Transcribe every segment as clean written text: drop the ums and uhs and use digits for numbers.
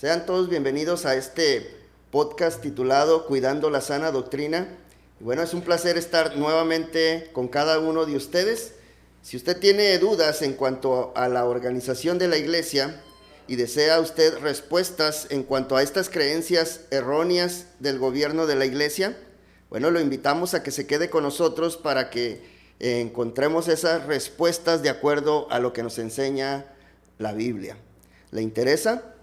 Sean todos bienvenidos a este podcast titulado Cuidando la Sana Doctrina. Y bueno, es un placer estar nuevamente con cada uno de ustedes. Si usted tiene dudas en cuanto a la organización de la iglesia y desea usted respuestas en cuanto a estas creencias erróneas del gobierno de la iglesia, bueno, lo invitamos a que se quede con nosotros para que encontremos esas respuestas de acuerdo a lo que nos enseña la Biblia. ¿Le interesa?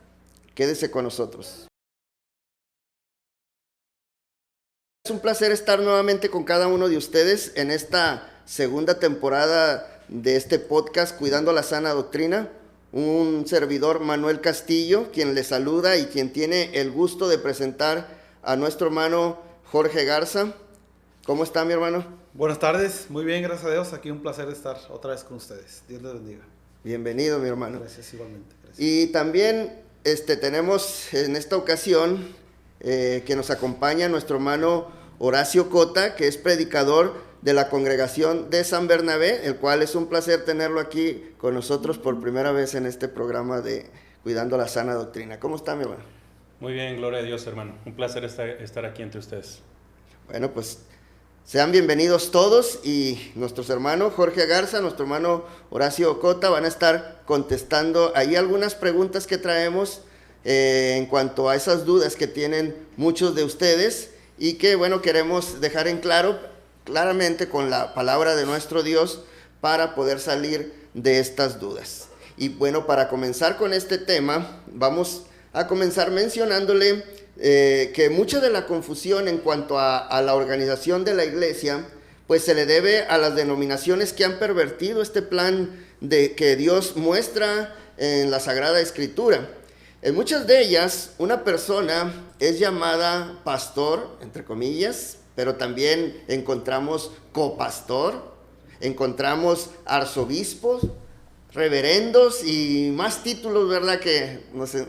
Quédese con nosotros. Es un placer estar nuevamente con cada uno de ustedes en esta segunda temporada de este podcast Cuidando la Sana Doctrina. Un servidor, Manuel Castillo, quien le saluda y quien tiene el gusto de presentar a nuestro hermano Jorge Garza. ¿Cómo está, mi hermano? Buenas tardes, muy bien, gracias a Dios. Aquí un placer estar otra vez con ustedes. Dios les bendiga. Bienvenido, mi hermano. Gracias, igualmente. Gracias. Y también tenemos en esta ocasión que nos acompaña nuestro hermano Horacio Cota, que es predicador de la congregación de San Bernabé, el cual es un placer tenerlo aquí con nosotros por primera vez en este programa de Cuidando la Sana Doctrina. ¿Cómo está, mi hermano? Muy bien, gloria a Dios, hermano. Un placer estar aquí entre ustedes. Bueno, pues sean bienvenidos todos y nuestros hermanos Jorge Garza, nuestro hermano Horacio Cota van a estar contestando ahí algunas preguntas que traemos en cuanto a esas dudas que tienen muchos de ustedes y que, bueno, queremos dejar en claramente con la palabra de nuestro Dios para poder salir de estas dudas. Y bueno, para comenzar con este tema, vamos a comenzar mencionándole que mucha de la confusión en cuanto a la organización de la iglesia, pues se le debe a las denominaciones que han pervertido este plan que Dios muestra en la Sagrada Escritura. En muchas de ellas, una persona es llamada pastor, entre comillas, pero también encontramos copastor, encontramos arzobispos, reverendos y más títulos, ¿verdad? Que no sé,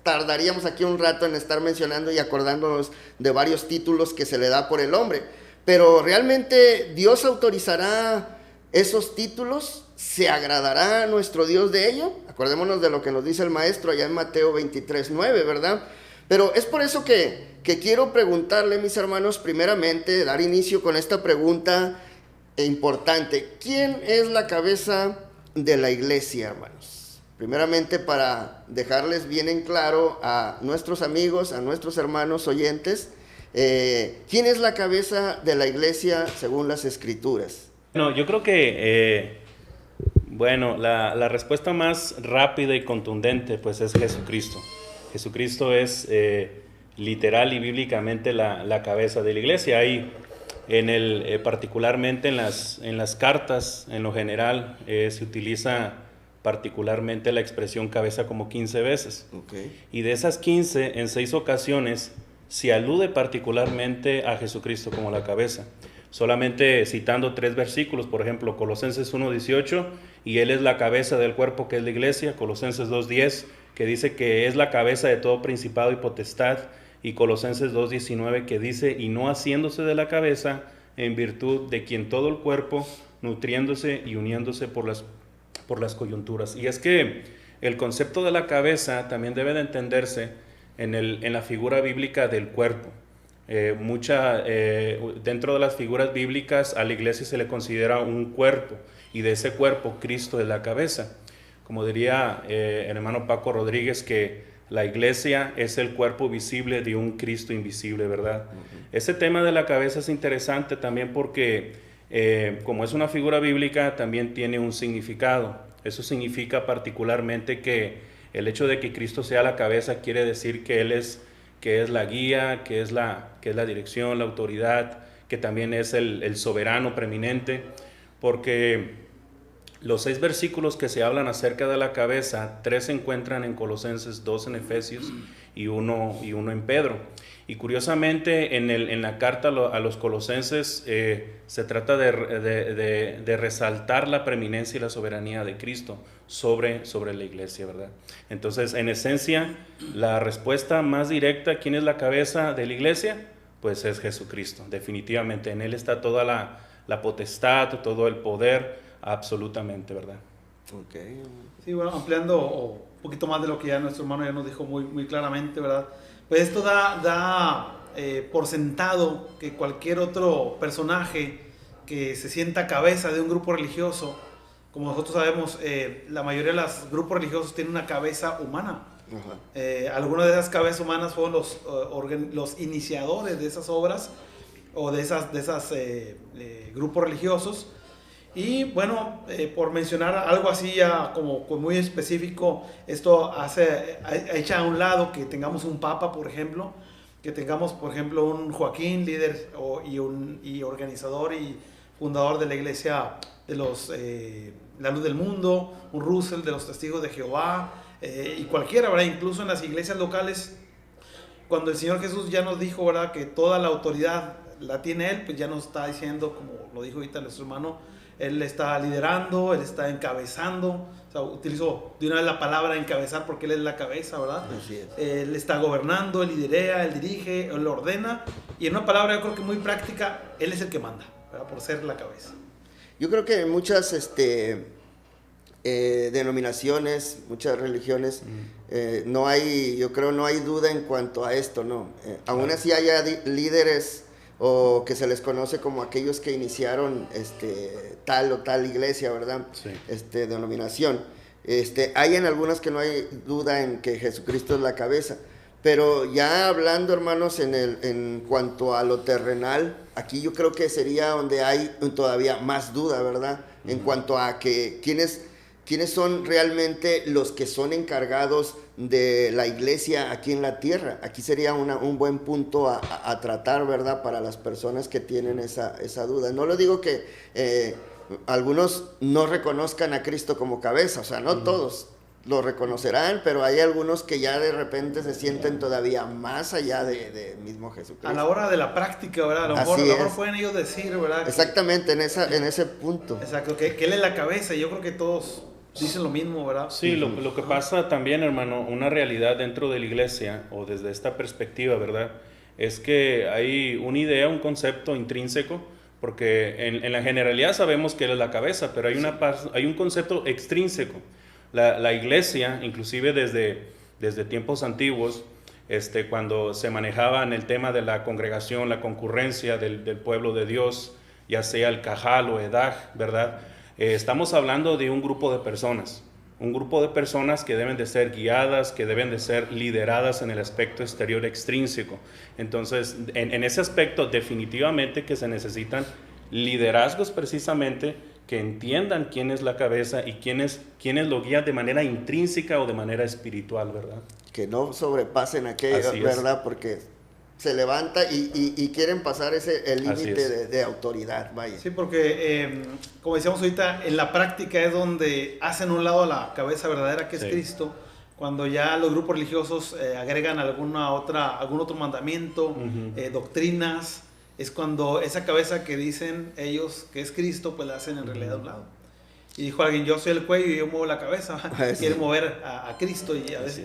tardaríamos aquí un rato en estar mencionando y acordándonos de varios títulos que se le da por el hombre. Pero ¿realmente Dios autorizará esos títulos? ¿Se agradará a nuestro Dios de ello? Acordémonos de lo que nos dice el maestro allá en Mateo 23:9, ¿verdad? Pero es por eso que quiero preguntarle, mis hermanos, primeramente, dar inicio con esta pregunta importante. ¿Quién es la cabeza de la iglesia, hermanos? Primeramente, para dejarles bien en claro a nuestros amigos, a nuestros hermanos oyentes, ¿quién es la cabeza de la iglesia según las Escrituras? Bueno, yo creo que la respuesta más rápida y contundente pues es Jesucristo. Jesucristo es literal y bíblicamente la cabeza de la iglesia. Hay particularmente en las cartas, en lo general, se utiliza particularmente la expresión cabeza como 15 veces. Okay. Y de esas 15, en 6 ocasiones se alude particularmente a Jesucristo como la cabeza. Solamente citando 3 versículos, por ejemplo, Colosenses 1:18, y Él es la cabeza del cuerpo que es la iglesia, Colosenses 2:10, que dice que es la cabeza de todo principado y potestad, y Colosenses 2:19, que dice, y no haciéndose de la cabeza, en virtud de quien todo el cuerpo, nutriéndose y uniéndose por las coyunturas. Y es que el concepto de la cabeza también debe de entenderse en la figura bíblica del cuerpo. Dentro de las figuras bíblicas a la iglesia se le considera un cuerpo, y de ese cuerpo Cristo es la cabeza. Como diría el hermano Paco Rodríguez, que la iglesia es el cuerpo visible de un Cristo invisible, ¿verdad? Ese tema de la cabeza es interesante también porque como es una figura bíblica, también tiene un significado. Eso significa particularmente que el hecho de que Cristo sea la cabeza quiere decir que Él es la guía, que es la dirección, la autoridad, que también es el soberano preeminente, porque los 6 versículos que se hablan acerca de la cabeza, 3 se encuentran en Colosenses, 2 en Efesios y uno en Pedro. Y curiosamente en la carta a los Colosenses se trata de resaltar la preeminencia y la soberanía de Cristo sobre la iglesia, ¿verdad? Entonces, en esencia, la respuesta más directa, ¿quién es la cabeza de la iglesia? Pues es Jesucristo, definitivamente. En Él está toda la potestad, todo el poder, absolutamente, ¿verdad? Okay. Sí, bueno, ampliando un poquito más de lo que ya nuestro hermano ya nos dijo muy claramente, ¿verdad? Pues esto da por sentado que cualquier otro personaje que se sienta cabeza de un grupo religioso, como nosotros sabemos, la mayoría de los grupos religiosos tienen una cabeza humana. Algunas de esas cabezas humanas fueron los iniciadores de esas obras o de esas grupos religiosos. Y bueno, por mencionar algo así ya como muy específico, esto echa a un lado que tengamos un papa, por ejemplo, que tengamos, por ejemplo, un Joaquín, líder y organizador y fundador de la iglesia de la Luz del Mundo, un Russell de los Testigos de Jehová, y cualquiera, ¿verdad? Incluso en las iglesias locales, cuando el Señor Jesús ya nos dijo, ¿verdad?, que toda la autoridad la tiene Él, pues ya nos está diciendo, como lo dijo ahorita nuestro hermano, Él está liderando, Él está encabezando. O sea, utilizo de una vez la palabra encabezar porque Él es la cabeza, ¿verdad? Así es. Él está gobernando, Él liderea, Él dirige, Él ordena. Y en una palabra yo creo que muy práctica, Él es el que manda, ¿verdad?, por ser la cabeza. Yo creo que en muchas denominaciones, muchas religiones, no hay duda en cuanto a esto, ¿no? Aún así haya líderes o que se les conoce como aquellos que iniciaron tal o tal iglesia, ¿verdad? Sí. Denominación. Hay en algunas que no hay duda en que Jesucristo es la cabeza. Pero ya hablando, hermanos, en cuanto a lo terrenal, aquí yo creo que sería donde hay todavía más duda, ¿verdad? En cuanto a que quiénes son realmente los que son encargados de la iglesia aquí en la tierra. Aquí sería un buen punto a tratar, ¿verdad?, para las personas que tienen esa duda. No lo digo que algunos no reconozcan a Cristo como cabeza, o sea, no todos lo reconocerán, pero hay algunos que ya de repente se sienten todavía más allá de mismo Jesucristo. A la hora de la práctica, ¿verdad? A lo mejor pueden ellos decir, ¿verdad? Exactamente, en ese punto. Exacto, que Él es la cabeza, y yo creo que todos dicen lo mismo, ¿verdad? Sí, lo que pasa también, hermano, una realidad dentro de la iglesia, o desde esta perspectiva, ¿verdad?, es que hay una idea, un concepto intrínseco, porque en la generalidad sabemos que Él es la cabeza, pero hay un concepto extrínseco. La iglesia, inclusive desde tiempos antiguos, cuando se manejaba en el tema de la congregación, la concurrencia del pueblo de Dios, ya sea el cajal o edaj, ¿verdad?, estamos hablando de un grupo de personas que deben de ser guiadas, que deben de ser lideradas en el aspecto exterior extrínseco. Entonces, en ese aspecto definitivamente que se necesitan liderazgos precisamente que entiendan quién es la cabeza y quiénes lo guían de manera intrínseca o de manera espiritual, ¿verdad? Que no sobrepasen aquello, ¿verdad? Porque se levanta y quieren pasar el límite de autoridad, vaya. Sí, porque como decíamos ahorita, en la práctica es donde hacen un lado a la cabeza verdadera, que es Cristo, cuando ya los grupos religiosos agregan algún otro mandamiento, doctrinas. Es cuando esa cabeza que dicen ellos que es Cristo, pues la hacen en realidad a un lado. Y dijo alguien, yo soy el cuello y yo muevo la cabeza. Quieren mover a Cristo, y a veces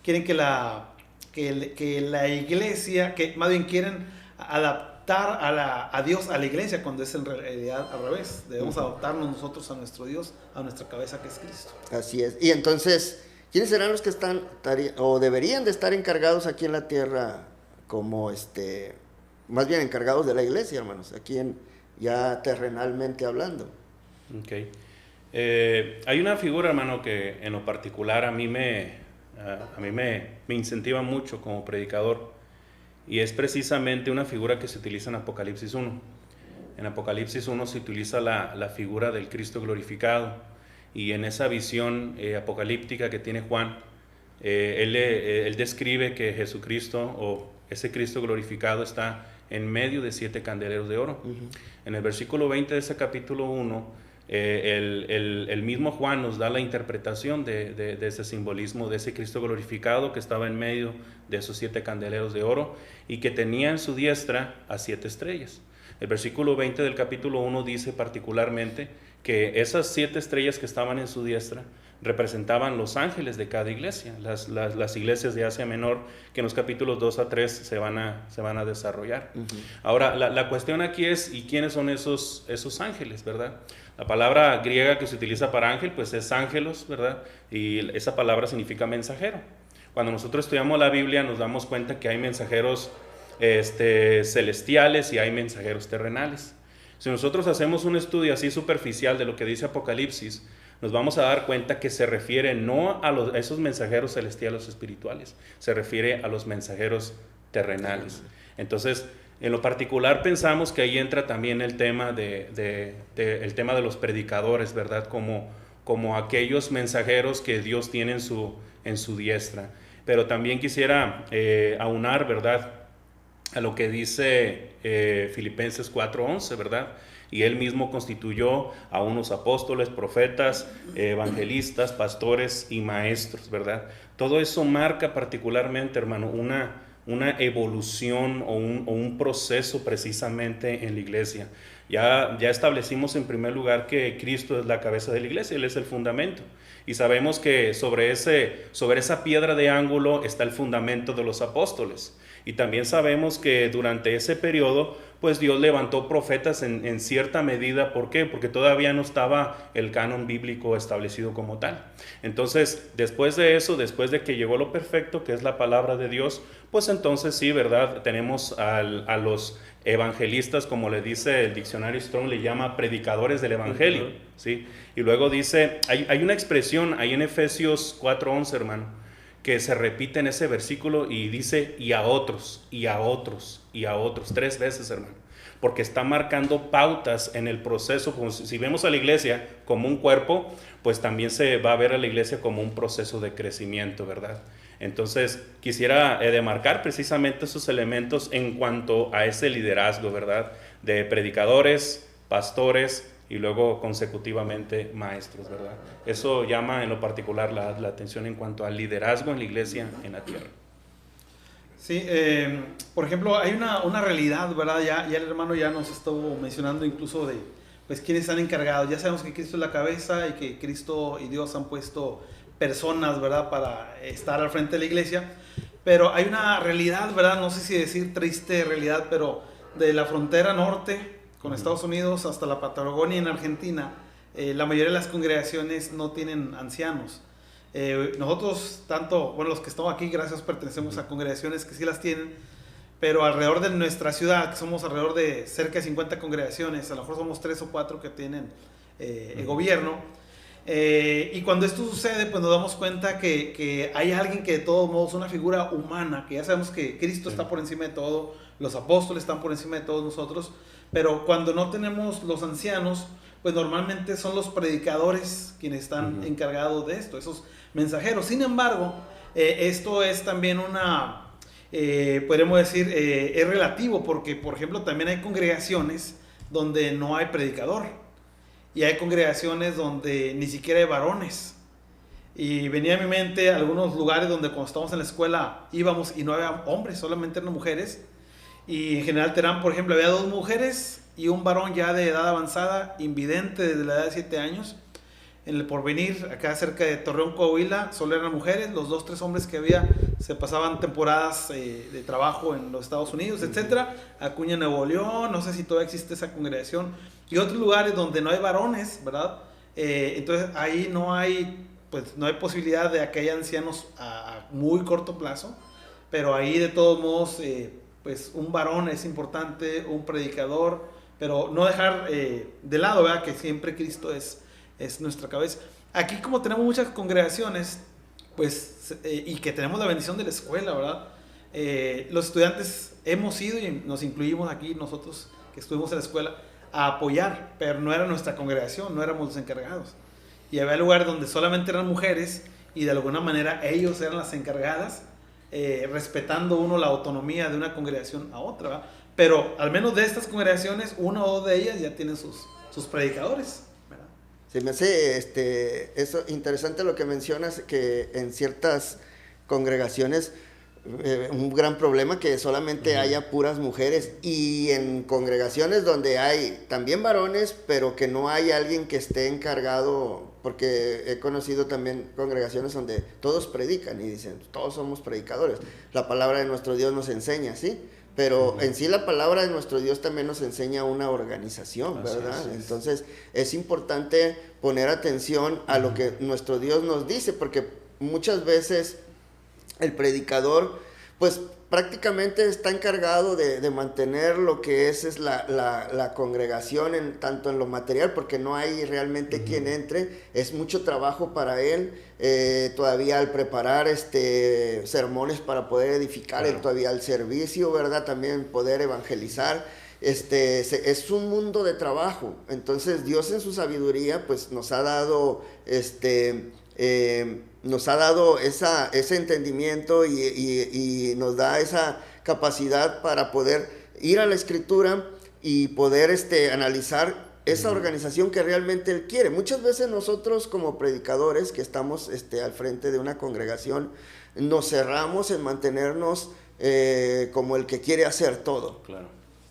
quieren que la iglesia, que más bien quieren adaptar a Dios a la iglesia, cuando es en realidad al revés. Debemos adaptarnos nosotros a nuestro Dios, a nuestra cabeza que es Cristo. Así es. Y entonces, ¿quiénes serán los que están o deberían de estar encargados aquí en la tierra como más bien encargados de la iglesia, hermanos, aquí ya terrenalmente hablando? Ok. Hay una figura, hermano, que en lo particular a mí me incentiva mucho como predicador, y es precisamente una figura que se utiliza en Apocalipsis 1. En Apocalipsis 1 se utiliza la figura del Cristo glorificado, y en esa visión apocalíptica que tiene Juan, él describe que Jesucristo, o ese Cristo glorificado, está en medio de 7 candeleros de oro. En el versículo 20 de ese capítulo 1, el mismo Juan nos da la interpretación de ese simbolismo, de ese Cristo glorificado que estaba en medio de esos 7 candeleros de oro y que tenía en su diestra a 7 estrellas. El versículo 20 del capítulo 1 dice particularmente que esas 7 estrellas que estaban en su diestra representaban los ángeles de cada iglesia, las iglesias de Asia Menor, que en los capítulos 2 a 3 se van a desarrollar. Ahora, la cuestión aquí es, ¿y quiénes son esos ángeles, verdad? La palabra griega que se utiliza para ángel, pues es ángelos, ¿verdad? Y esa palabra significa mensajero. Cuando nosotros estudiamos la Biblia nos damos cuenta que hay mensajeros celestiales y hay mensajeros terrenales. Si nosotros hacemos un estudio así superficial de lo que dice Apocalipsis, nos vamos a dar cuenta que se refiere no a esos mensajeros celestiales o espirituales, se refiere a los mensajeros terrenales. Entonces, en lo particular pensamos que ahí entra también el tema el tema de los predicadores, ¿verdad? Como aquellos mensajeros que Dios tiene en su diestra. Pero también quisiera aunar, ¿verdad?, a lo que dice Filipenses 4:11, ¿verdad? Y él mismo constituyó a unos apóstoles, profetas, evangelistas, pastores y maestros, ¿verdad? Todo eso marca particularmente, hermano, una evolución o un proceso precisamente en la iglesia. Ya establecimos en primer lugar que Cristo es la cabeza de la iglesia, Él es el fundamento. Y sabemos que sobre esa piedra de ángulo está el fundamento de los apóstoles. Y también sabemos que durante ese periodo, pues Dios levantó profetas en cierta medida. ¿Por qué? Porque todavía no estaba el canon bíblico establecido como tal. Entonces, después de eso, después de que llegó lo perfecto, que es la palabra de Dios, pues entonces sí, ¿verdad? Tenemos a los evangelistas, como le dice el diccionario Strong, le llama predicadores del evangelio, ¿sí? Y luego dice, hay una expresión ahí en Efesios 4:11, hermano, que se repite en ese versículo y dice, y a otros, y a otros, y a otros, 3 veces, hermano, porque está marcando pautas en el proceso. Como si vemos a la iglesia como un cuerpo, pues también se va a ver a la iglesia como un proceso de crecimiento, ¿verdad? Entonces, quisiera demarcar precisamente esos elementos en cuanto a ese liderazgo, ¿verdad? De predicadores, pastores y luego consecutivamente maestros, ¿verdad? Eso llama en lo particular la atención en cuanto al liderazgo en la iglesia en la tierra. Sí, por ejemplo, hay una realidad, ¿verdad? Ya el hermano ya nos estuvo mencionando incluso de, pues, quiénes están encargados. Ya sabemos que Cristo es la cabeza y que Cristo y Dios han puesto personas, ¿verdad?, para estar al frente de la iglesia. Pero hay una realidad, ¿verdad? No sé si decir triste realidad, pero de la frontera norte con Estados Unidos hasta la Patagonia en Argentina, la mayoría de las congregaciones no tienen ancianos. Nosotros, los que estamos aquí, gracias, pertenecemos a congregaciones que sí las tienen, pero alrededor de nuestra ciudad, que somos alrededor de cerca de 50 congregaciones, a lo mejor somos 3 o 4 que tienen el gobierno. Y cuando esto sucede, pues nos damos cuenta que hay alguien que de todos modos, una figura humana, que ya sabemos que Cristo está por encima de todo, los apóstoles están por encima de todos nosotros, pero cuando no tenemos los ancianos, pues normalmente son los predicadores quienes están encargados de esto, esos mensajeros. Sin embargo, esto es también podríamos decir, es relativo, porque por ejemplo también hay congregaciones donde no hay predicador. Y hay congregaciones donde ni siquiera hay varones. Y venía a mi mente algunos lugares donde cuando estábamos en la escuela íbamos y no había hombres, solamente eran mujeres. Y en general Terán, por ejemplo, había 2 mujeres y un varón ya de edad avanzada, invidente desde la edad de 7 años. En el Porvenir, acá cerca de Torreón, Coahuila, solo eran mujeres. Los 2 o 3 hombres que había se pasaban temporadas de trabajo en los Estados Unidos, etcétera. Acuña, Nuevo León, no sé si todavía existe esa congregación. Y otros lugares donde no hay varones, ¿verdad? Entonces ahí no hay posibilidad de que haya ancianos a muy corto plazo, pero ahí de todos modos, pues un varón es importante, un predicador, pero no dejar de lado, ¿verdad?, que siempre Cristo es nuestra cabeza. Aquí, como tenemos muchas congregaciones, pues, y que tenemos la bendición de la escuela, ¿verdad? Los estudiantes hemos ido y nos incluimos aquí, nosotros que estuvimos en la escuela, a apoyar, pero no era nuestra congregación, no éramos los encargados. Y había lugares donde solamente eran mujeres y de alguna manera ellos eran las encargadas, respetando uno la autonomía de una congregación a otra, ¿verdad? Pero al menos de estas congregaciones, 1 o 2 de ellas ya tienen sus predicadores, ¿verdad? Se me hace eso interesante lo que mencionas, que en ciertas congregaciones un gran problema que solamente haya puras mujeres, y en congregaciones donde hay también varones, pero que no hay alguien que esté encargado, porque he conocido también congregaciones donde todos predican y dicen, todos somos predicadores. La palabra de nuestro Dios nos enseña, ¿sí? Pero en sí la palabra de nuestro Dios también nos enseña una organización, ¿verdad? Entonces es importante poner atención a lo que nuestro Dios nos dice, porque muchas veces el predicador, pues prácticamente está encargado de mantener lo que es la congregación, tanto en lo material, porque no hay realmente quien entre. Es mucho trabajo para él, todavía al preparar sermones para poder edificar, todavía el servicio, ¿verdad? También poder evangelizar. Es un mundo de trabajo. Entonces Dios en su sabiduría pues nos ha dado ese entendimiento y nos da esa capacidad para poder ir a la Escritura y poder analizar esa organización que realmente Él quiere. Muchas veces nosotros como predicadores que estamos al frente de una congregación nos cerramos en mantenernos como el que quiere hacer todo. Claro.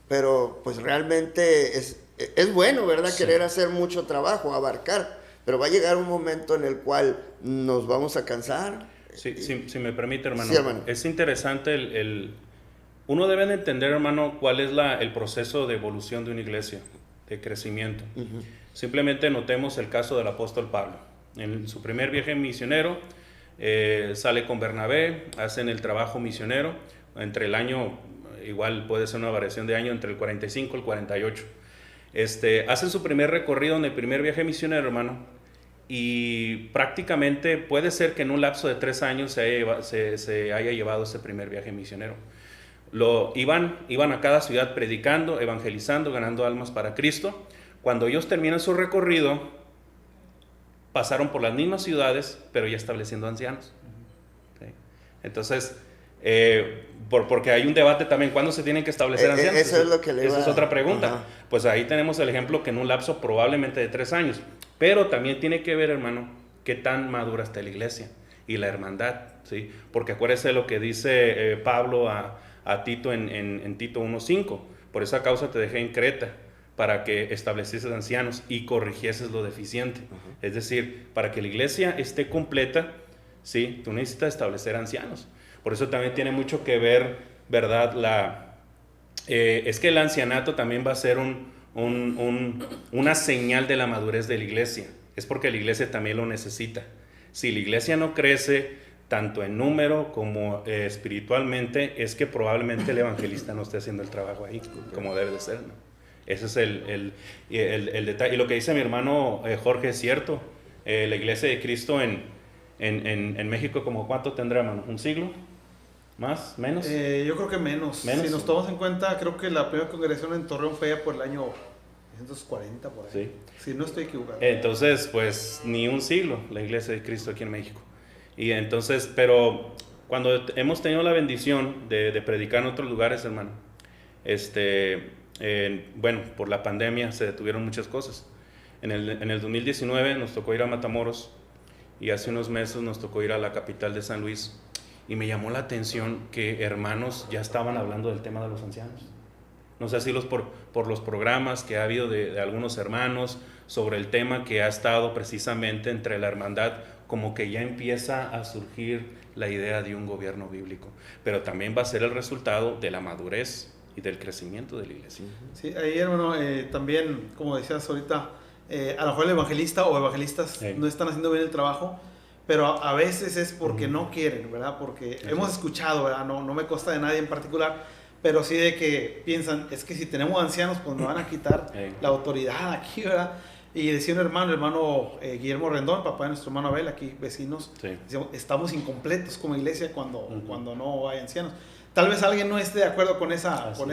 Pero pues realmente es bueno, ¿verdad? Sí. Querer hacer mucho trabajo, abarcar. Pero va a llegar un momento en el cual nos vamos a cansar. Sí, si me permite, hermano. Sí, hermano. Es interesante uno debe de entender, hermano, cuál es el proceso de evolución de una iglesia, de crecimiento. Simplemente notemos el caso del apóstol Pablo. En su primer viaje misionero, sale con Bernabé, hacen el trabajo misionero, entre el año, igual puede ser una variación de año, entre el 45 y el 48. Hacen su primer recorrido en el primer viaje misionero, hermano, y prácticamente puede ser que en un lapso de 3 años se haya llevado ese primer viaje misionero. Iban a cada ciudad predicando, evangelizando, ganando almas para Cristo. Cuando ellos terminan su recorrido, pasaron por las mismas ciudades, pero ya estableciendo ancianos. ¿Sí? Entonces, porque hay un debate también, ¿cuándo se tienen que establecer ancianos? Eso es lo que Esa es otra pregunta. Pues ahí tenemos el ejemplo que en un lapso probablemente de 3 años. Pero también tiene que ver, hermano, qué tan madura está la iglesia y la hermandad, ¿sí? Porque acuérdese lo que dice Pablo a Tito en Tito 1:5. Por esa causa te dejé en Creta, para que establecieses ancianos y corrigieses lo deficiente. Es decir, para que la iglesia esté completa, ¿sí? Tú necesitas establecer ancianos. Por eso también tiene mucho que ver, ¿verdad? Es que el ancianato también va a ser una señal de la madurez de la iglesia. Es porque la iglesia también lo necesita. Si la iglesia no crece, tanto en número como espiritualmente, es que probablemente el evangelista no esté haciendo el trabajo ahí, como debe de ser, ¿no? Ese es el detalle. Y lo que dice mi hermano Jorge es cierto. La iglesia de Cristo en México, ¿como cuánto tendrá, hermano? ¿Un siglo? ¿Más? ¿Menos? Yo creo que menos. Si nos tomamos en cuenta, creo que la primera congregación en Torreón fue ya por el año 1940, por ahí. Sí. Si no estoy equivocado. Entonces, pues, ni un siglo la iglesia de Cristo aquí en México. Y entonces, pero cuando hemos tenido la bendición de predicar en otros lugares, hermano, bueno, por la pandemia se detuvieron muchas cosas. En el 2019 nos tocó ir a Matamoros y hace unos meses nos tocó ir a la capital de San Luis. Y me llamó la atención que hermanos ya estaban hablando del tema de los ancianos. No sé si por los programas que ha habido de algunos hermanos sobre el tema que ha estado precisamente entre la hermandad, como que ya empieza a surgir la idea de un gobierno bíblico. Pero también va a ser el resultado de la madurez y del crecimiento de la iglesia. Sí, ahí, hermano, también, como decías ahorita, a lo mejor el evangelista o evangelistas no están haciendo bien el trabajo, pero a veces es porque no quieren, ¿verdad? Porque hemos escuchado, ¿verdad? No me consta de nadie en particular, pero sí de que piensan, es que si tenemos ancianos, pues nos van a quitar la autoridad aquí, ¿verdad? Y decía un hermano Guillermo Rendón, papá de nuestro hermano Abel, aquí vecinos, decíamos, estamos incompletos como iglesia cuando no hay ancianos. Tal vez alguien no esté de acuerdo con esa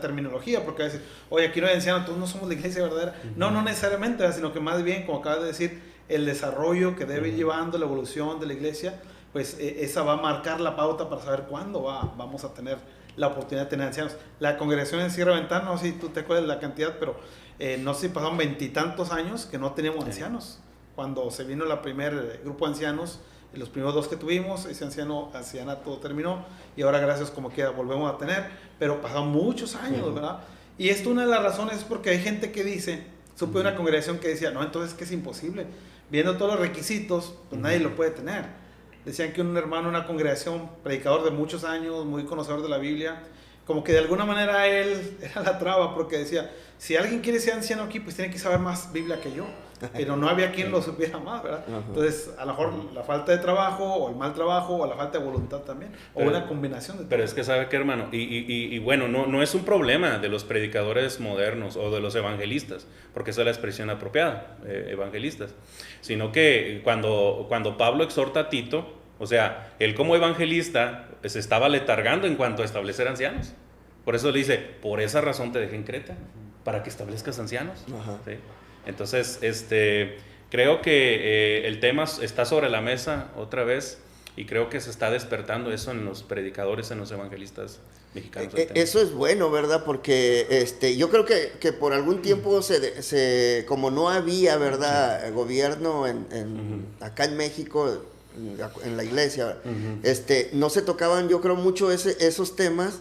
terminología, porque a veces, oye, aquí no hay ancianos, todos no somos la iglesia verdadera. No necesariamente, sino que más bien, como acabas de decir, el desarrollo que debe ir llevando, la evolución de la iglesia, pues esa va a marcar la pauta para saber cuándo vamos a tener la oportunidad de tener ancianos. La congregación en Sierra Ventana, no sé si tú te acuerdas de la cantidad, pero no sé si pasaron 20 y tantos años que no teníamos ancianos. Cuando se vino el primer grupo de ancianos los primeros 2 que tuvimos, ese ancianato terminó, y ahora gracias como quiera volvemos a tener, pero pasaron muchos años, ¿verdad? Y esto una de las razones es porque hay gente que dice, supe una congregación que decía, no, entonces que es imposible, viendo todos los requisitos, pues nadie lo puede tener. Decían que un hermano, una congregación, predicador de muchos años, muy conocedor de la Biblia, como que de alguna manera él era la traba, porque decía, si alguien quiere ser anciano aquí, pues tiene que saber más Biblia que yo, pero no había quien lo supiera más, ¿verdad? Entonces, a lo mejor la falta de trabajo, o el mal trabajo, o la falta de voluntad también, o una combinación de todo. Pero es que sabe que, hermano, y bueno, no es un problema de los predicadores modernos o de los evangelistas, porque esa es la expresión apropiada, evangelistas, sino que cuando Pablo exhorta a Tito, o sea, él como evangelista se estaba letargando en cuanto a establecer ancianos. Por eso le dice, por esa razón te dejé en Creta, para que establezcas ancianos. ¿Sí? Entonces, creo que el tema está sobre la mesa otra vez, y creo que se está despertando eso en los predicadores, en los evangelistas mexicanos. Eso es bueno, ¿verdad? Porque yo creo que por algún tiempo como no había, ¿verdad? Gobierno acá en México, en la iglesia, no se tocaban, yo creo, mucho esos temas.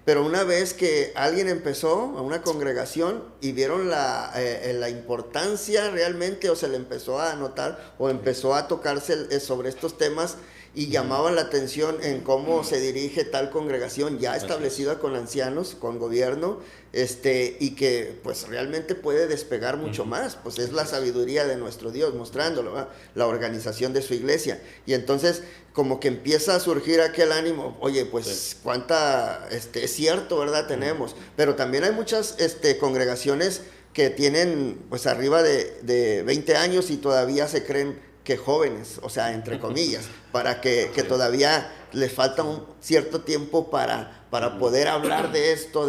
Pero una vez que alguien empezó a una congregación y vieron la importancia realmente, o se le empezó a notar, o empezó a tocarse sobre estos temas, y llamaban la atención en cómo se dirige tal congregación ya establecida con ancianos, con gobierno, y que pues realmente puede despegar mucho más, pues es la sabiduría de nuestro Dios mostrándolo, ¿verdad? La organización de su iglesia. Y entonces como que empieza a surgir aquel ánimo, oye, pues cuánta, es cierto, ¿verdad? Tenemos, pero también hay muchas congregaciones que tienen pues arriba de 20 años y todavía se creen que jóvenes, o sea, entre comillas, para que todavía les falta un cierto tiempo para poder hablar de esto,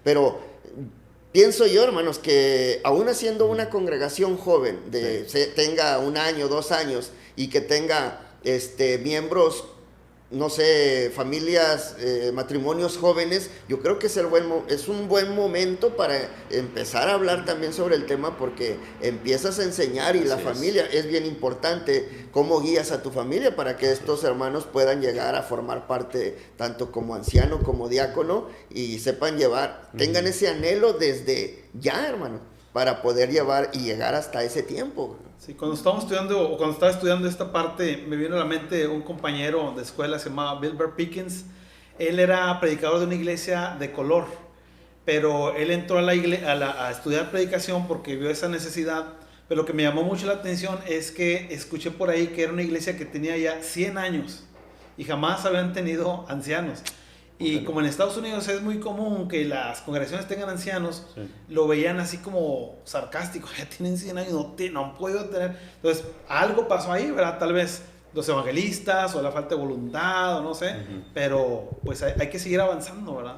pero pienso yo, hermanos, que aún siendo una congregación joven, tenga 1 año, 2 años, y que tenga miembros, no sé, familias, matrimonios jóvenes, yo creo que es un buen momento para empezar a hablar también sobre el tema, porque empiezas a enseñar, y la familia es bien importante, cómo guías a tu familia para que estos hermanos puedan llegar a formar parte tanto como anciano como diácono, y sepan tengan ese anhelo desde ya, hermano, para poder llegar hasta ese tiempo. Sí, cuando estaba estudiando esta parte, me vino a la mente un compañero de escuela, se llamaba Wilbur Pickens. Él era predicador de una iglesia de color, pero él entró a estudiar predicación porque vio esa necesidad. Pero lo que me llamó mucho la atención es que escuché por ahí que era una iglesia que tenía ya 100 años y jamás habían tenido ancianos. Y como en Estados Unidos es muy común que las congregaciones tengan ancianos, lo veían así como sarcástico, ya tienen 100 años, no han podido tener. Entonces, algo pasó ahí, ¿verdad? Tal vez los evangelistas o la falta de voluntad, o no sé, pero pues hay que seguir avanzando, ¿verdad?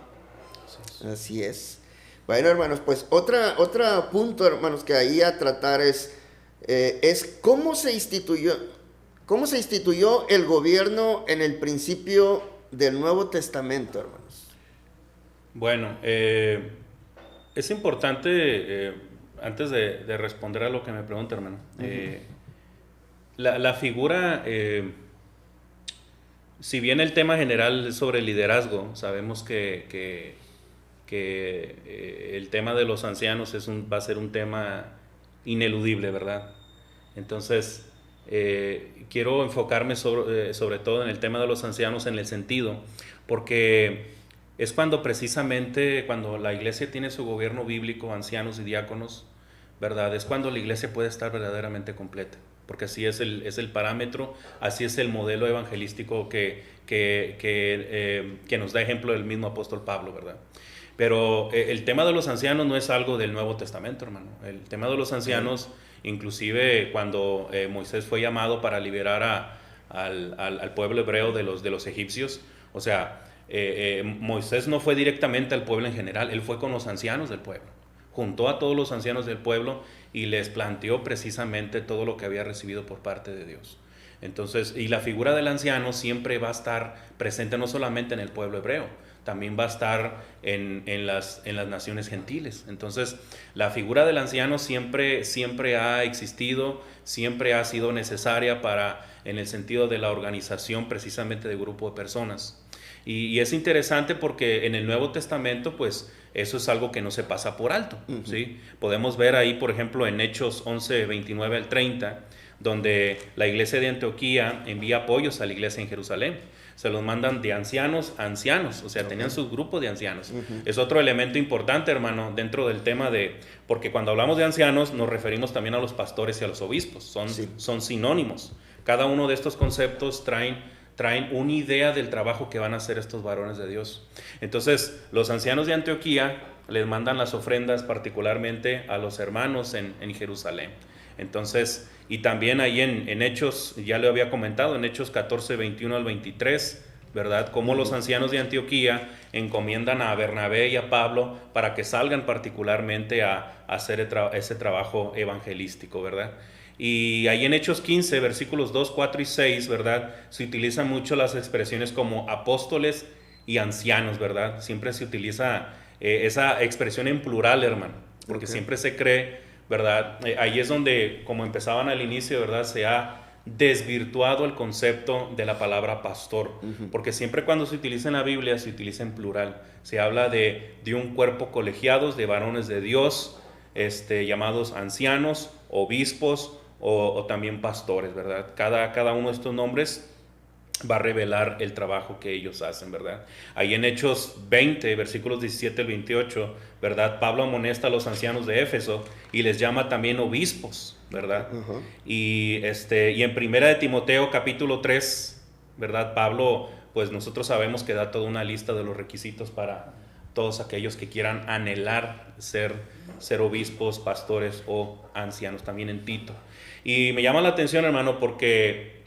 Así es. Bueno, hermanos, pues otro punto, hermanos, que ahí a tratar es cómo se instituyó el gobierno en el principio del Nuevo Testamento, hermanos. Bueno, es importante, antes de responder a lo que me pregunta, hermano, la figura, si bien el tema general es sobre liderazgo, sabemos que el tema de los ancianos va a ser un tema ineludible, ¿verdad? Entonces, quiero enfocarme sobre todo en el tema de los ancianos, en el sentido, porque es precisamente cuando la iglesia tiene su gobierno bíblico, ancianos y diáconos, ¿verdad? Es cuando la iglesia puede estar verdaderamente completa, porque así es el parámetro, así es el modelo evangelístico que nos da ejemplo el mismo apóstol Pablo, ¿verdad? Pero el tema de los ancianos no es algo del Nuevo Testamento, hermano. El tema de los ancianos, inclusive cuando Moisés fue llamado para liberar al pueblo hebreo de los egipcios, o sea, Moisés no fue directamente al pueblo en general, él fue con los ancianos del pueblo, juntó a todos los ancianos del pueblo y les planteó precisamente todo lo que había recibido por parte de Dios. Entonces, y la figura del anciano siempre va a estar presente no solamente en el pueblo hebreo, también va a estar en las naciones gentiles. Entonces, la figura del anciano siempre ha existido, siempre ha sido necesaria en el sentido de la organización precisamente de grupo de personas. Y es interesante porque en el Nuevo Testamento, pues, eso es algo que no se pasa por alto, ¿sí? Podemos ver ahí, por ejemplo, en Hechos 11, 29 al 30, donde la iglesia de Antioquía envía apoyos a la iglesia en Jerusalén. Se los mandan de ancianos a ancianos, o sea, tenían sus grupos de ancianos. Es otro elemento importante, hermano, dentro del tema porque cuando hablamos de ancianos nos referimos también a los pastores y a los obispos, son sinónimos. Cada uno de estos conceptos traen una idea del trabajo que van a hacer estos varones de Dios. Entonces, los ancianos de Antioquía les mandan las ofrendas particularmente a los hermanos en Jerusalén. Entonces, y también ahí en Hechos, ya le había comentado, en Hechos 14, 21 al 23, ¿verdad? Cómo los ancianos de Antioquía encomiendan a Bernabé y a Pablo para que salgan particularmente a hacer ese trabajo evangelístico, ¿verdad? Y ahí en Hechos 15, versículos 2, 4 y 6, ¿verdad? Se utilizan mucho las expresiones como apóstoles y ancianos, ¿verdad? Siempre se utiliza esa expresión en plural, hermano, porque siempre se cree, ¿verdad? Ahí es donde, como empezaban al inicio, ¿verdad? Se ha desvirtuado el concepto de la palabra pastor, porque siempre cuando se utiliza en la Biblia se utiliza en plural. Se habla de un cuerpo colegiados de varones de Dios, llamados ancianos, obispos o también pastores, ¿verdad? Cada uno de estos nombres va a revelar el trabajo que ellos hacen, ¿verdad? Ahí en Hechos 20, versículos 17 al 28, ¿verdad? Pablo amonesta a los ancianos de Éfeso y les llama también obispos, ¿verdad? Y en Primera de Timoteo, capítulo 3, ¿verdad? Pablo, pues nosotros sabemos que da toda una lista de los requisitos para todos aquellos que quieran anhelar ser obispos, pastores o ancianos, también en Tito. Y me llama la atención, hermano, porque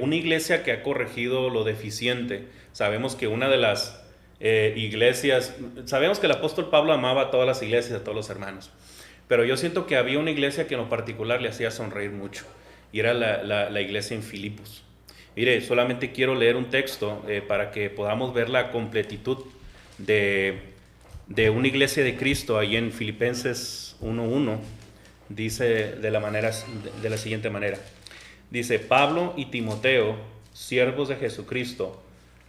una iglesia que ha corregido lo deficiente, sabemos que una de las iglesias, sabemos que el apóstol Pablo amaba a todas las iglesias, a todos los hermanos, pero yo siento que había una iglesia que en lo particular le hacía sonreír mucho, y era la iglesia en Filipos. Mire, solamente quiero leer un texto para que podamos ver la completitud de una iglesia de Cristo. Ahí en Filipenses 1:1 dice de la siguiente manera. Dice: Pablo y Timoteo, siervos de Jesucristo,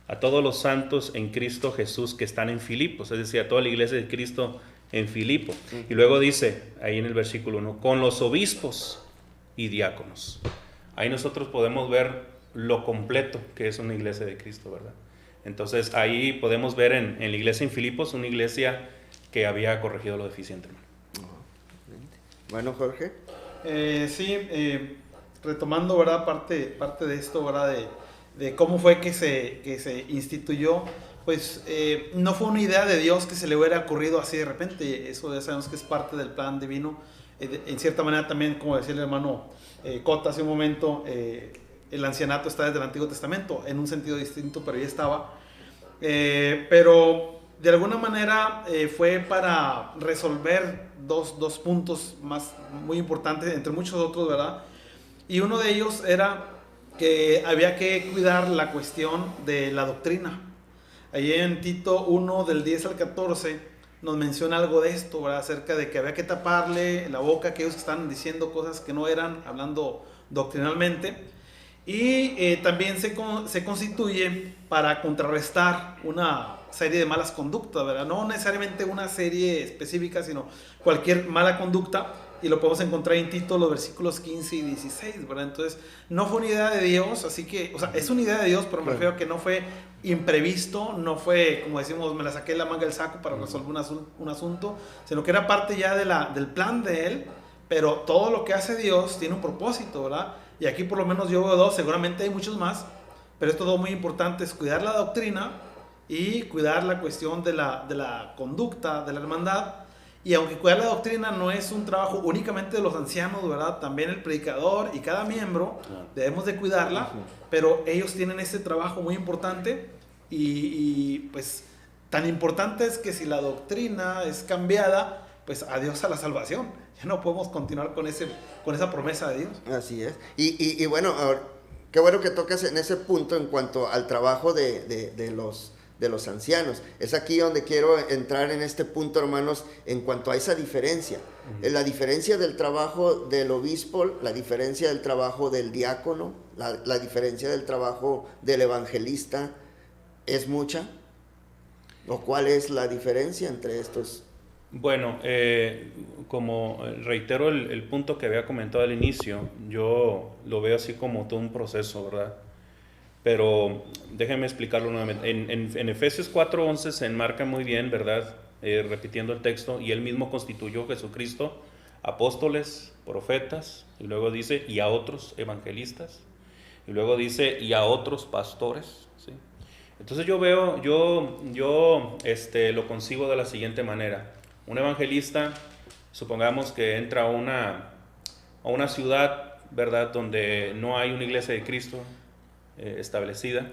a todos los santos en Cristo Jesús que están en Filipos, es decir, a toda la iglesia de Cristo en Filipo. Y luego dice, ahí en el versículo 1, con los obispos y diáconos. Ahí nosotros podemos ver lo completo que es una iglesia de Cristo, ¿verdad? Entonces ahí podemos ver en la iglesia en Filipos una iglesia que había corregido lo deficiente, hermano. Bueno, Jorge. Retomando, ¿verdad? Parte de esto, ¿verdad? De cómo fue que se instituyó, pues no fue una idea de Dios que se le hubiera ocurrido así de repente. Eso ya sabemos que es parte del plan divino. En cierta manera también, como decía el hermano Cota hace un momento, el ancianato está desde el Antiguo Testamento, en un sentido distinto, pero ya estaba. Pero de alguna manera fue para resolver dos puntos muy importantes, entre muchos otros, ¿verdad? Y uno de ellos era que había que cuidar la cuestión de la doctrina. Allí en Tito 1, del 10 al 14, nos menciona algo de esto, ¿verdad? Acerca de que había que taparle la boca a aquellos que están diciendo cosas que no eran, hablando doctrinalmente. Y también se constituye para contrarrestar una serie de malas conductas, ¿verdad? No necesariamente una serie específica, sino cualquier mala conducta. Y lo podemos encontrar en Tito, los versículos 15 y 16, ¿verdad? Entonces, no fue una idea de Dios, así que, o sea, es una idea de Dios, pero me refiero a que no fue imprevisto, no fue, como decimos, me la saqué de la manga del saco para resolver un asunto, sino que era parte ya del plan de Él, pero todo lo que hace Dios tiene un propósito, ¿verdad? Y aquí por lo menos yo veo dos, seguramente hay muchos más, pero esto es muy importante, es cuidar la doctrina y cuidar la cuestión de la conducta, de la hermandad. Y aunque cuidar la doctrina no es un trabajo únicamente de los ancianos, ¿verdad? También el predicador y cada miembro debemos de cuidarla, pero ellos tienen este trabajo muy importante y pues tan importante es que si la doctrina es cambiada, pues adiós a la salvación. Ya no podemos continuar con esa promesa de Dios. Así es. Y bueno, qué bueno que tocas en ese punto en cuanto al trabajo de los ancianos. Es aquí donde quiero entrar en este punto, hermanos, en cuanto a esa diferencia. La diferencia del trabajo del obispo, la diferencia del trabajo del diácono, la diferencia del trabajo del evangelista, ¿es mucha? ¿O cuál es la diferencia entre estos? Bueno, como reitero el punto que había comentado al inicio, yo lo veo así como todo un proceso, ¿verdad? Pero déjenme explicarlo nuevamente. En Efesios 4:11 se enmarca muy bien, ¿verdad? Repitiendo el texto, y él mismo constituyó Jesucristo apóstoles, profetas, y luego dice, y a otros evangelistas, y luego dice, y a otros pastores, ¿sí? Entonces yo veo, yo lo concibo de la siguiente manera. Un evangelista, supongamos que entra a una ciudad, ¿verdad?, donde no hay una iglesia de Cristo establecida.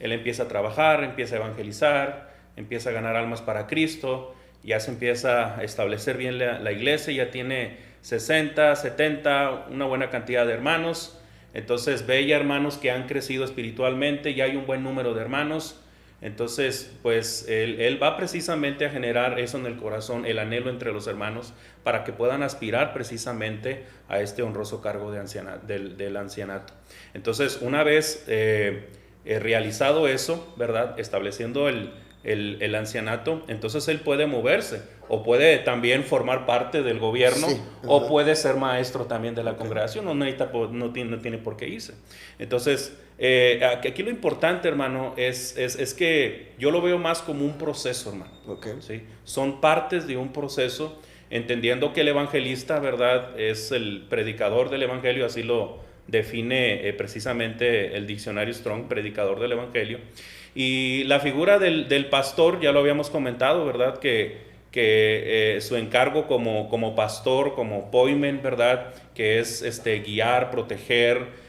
Él empieza a trabajar, empieza a evangelizar, empieza a ganar almas para Cristo, ya se empieza a establecer bien la iglesia, ya tiene 60, 70, una buena cantidad de hermanos. Entonces ve ya hermanos que han crecido espiritualmente, ya hay un buen número de hermanos. Entonces, pues él va precisamente a generar eso en el corazón, el anhelo entre los hermanos, para que puedan aspirar precisamente a este honroso cargo de del ancianato. Entonces, una vez realizado eso, ¿verdad?, estableciendo el ancianato, entonces él puede moverse, o puede también formar parte del gobierno, sí, o puede ser maestro también de la congregación, no tiene por qué irse. Entonces, aquí lo importante, hermano, es que yo lo veo más como un proceso, hermano. ¿Sí? Son partes de un proceso, entendiendo que el evangelista, ¿verdad?, es el predicador del evangelio, así lo define precisamente el diccionario Strong, predicador del evangelio. Y la figura del pastor, ya lo habíamos comentado, ¿verdad?, que su encargo como pastor, como poimen, ¿verdad?, que es guiar, proteger,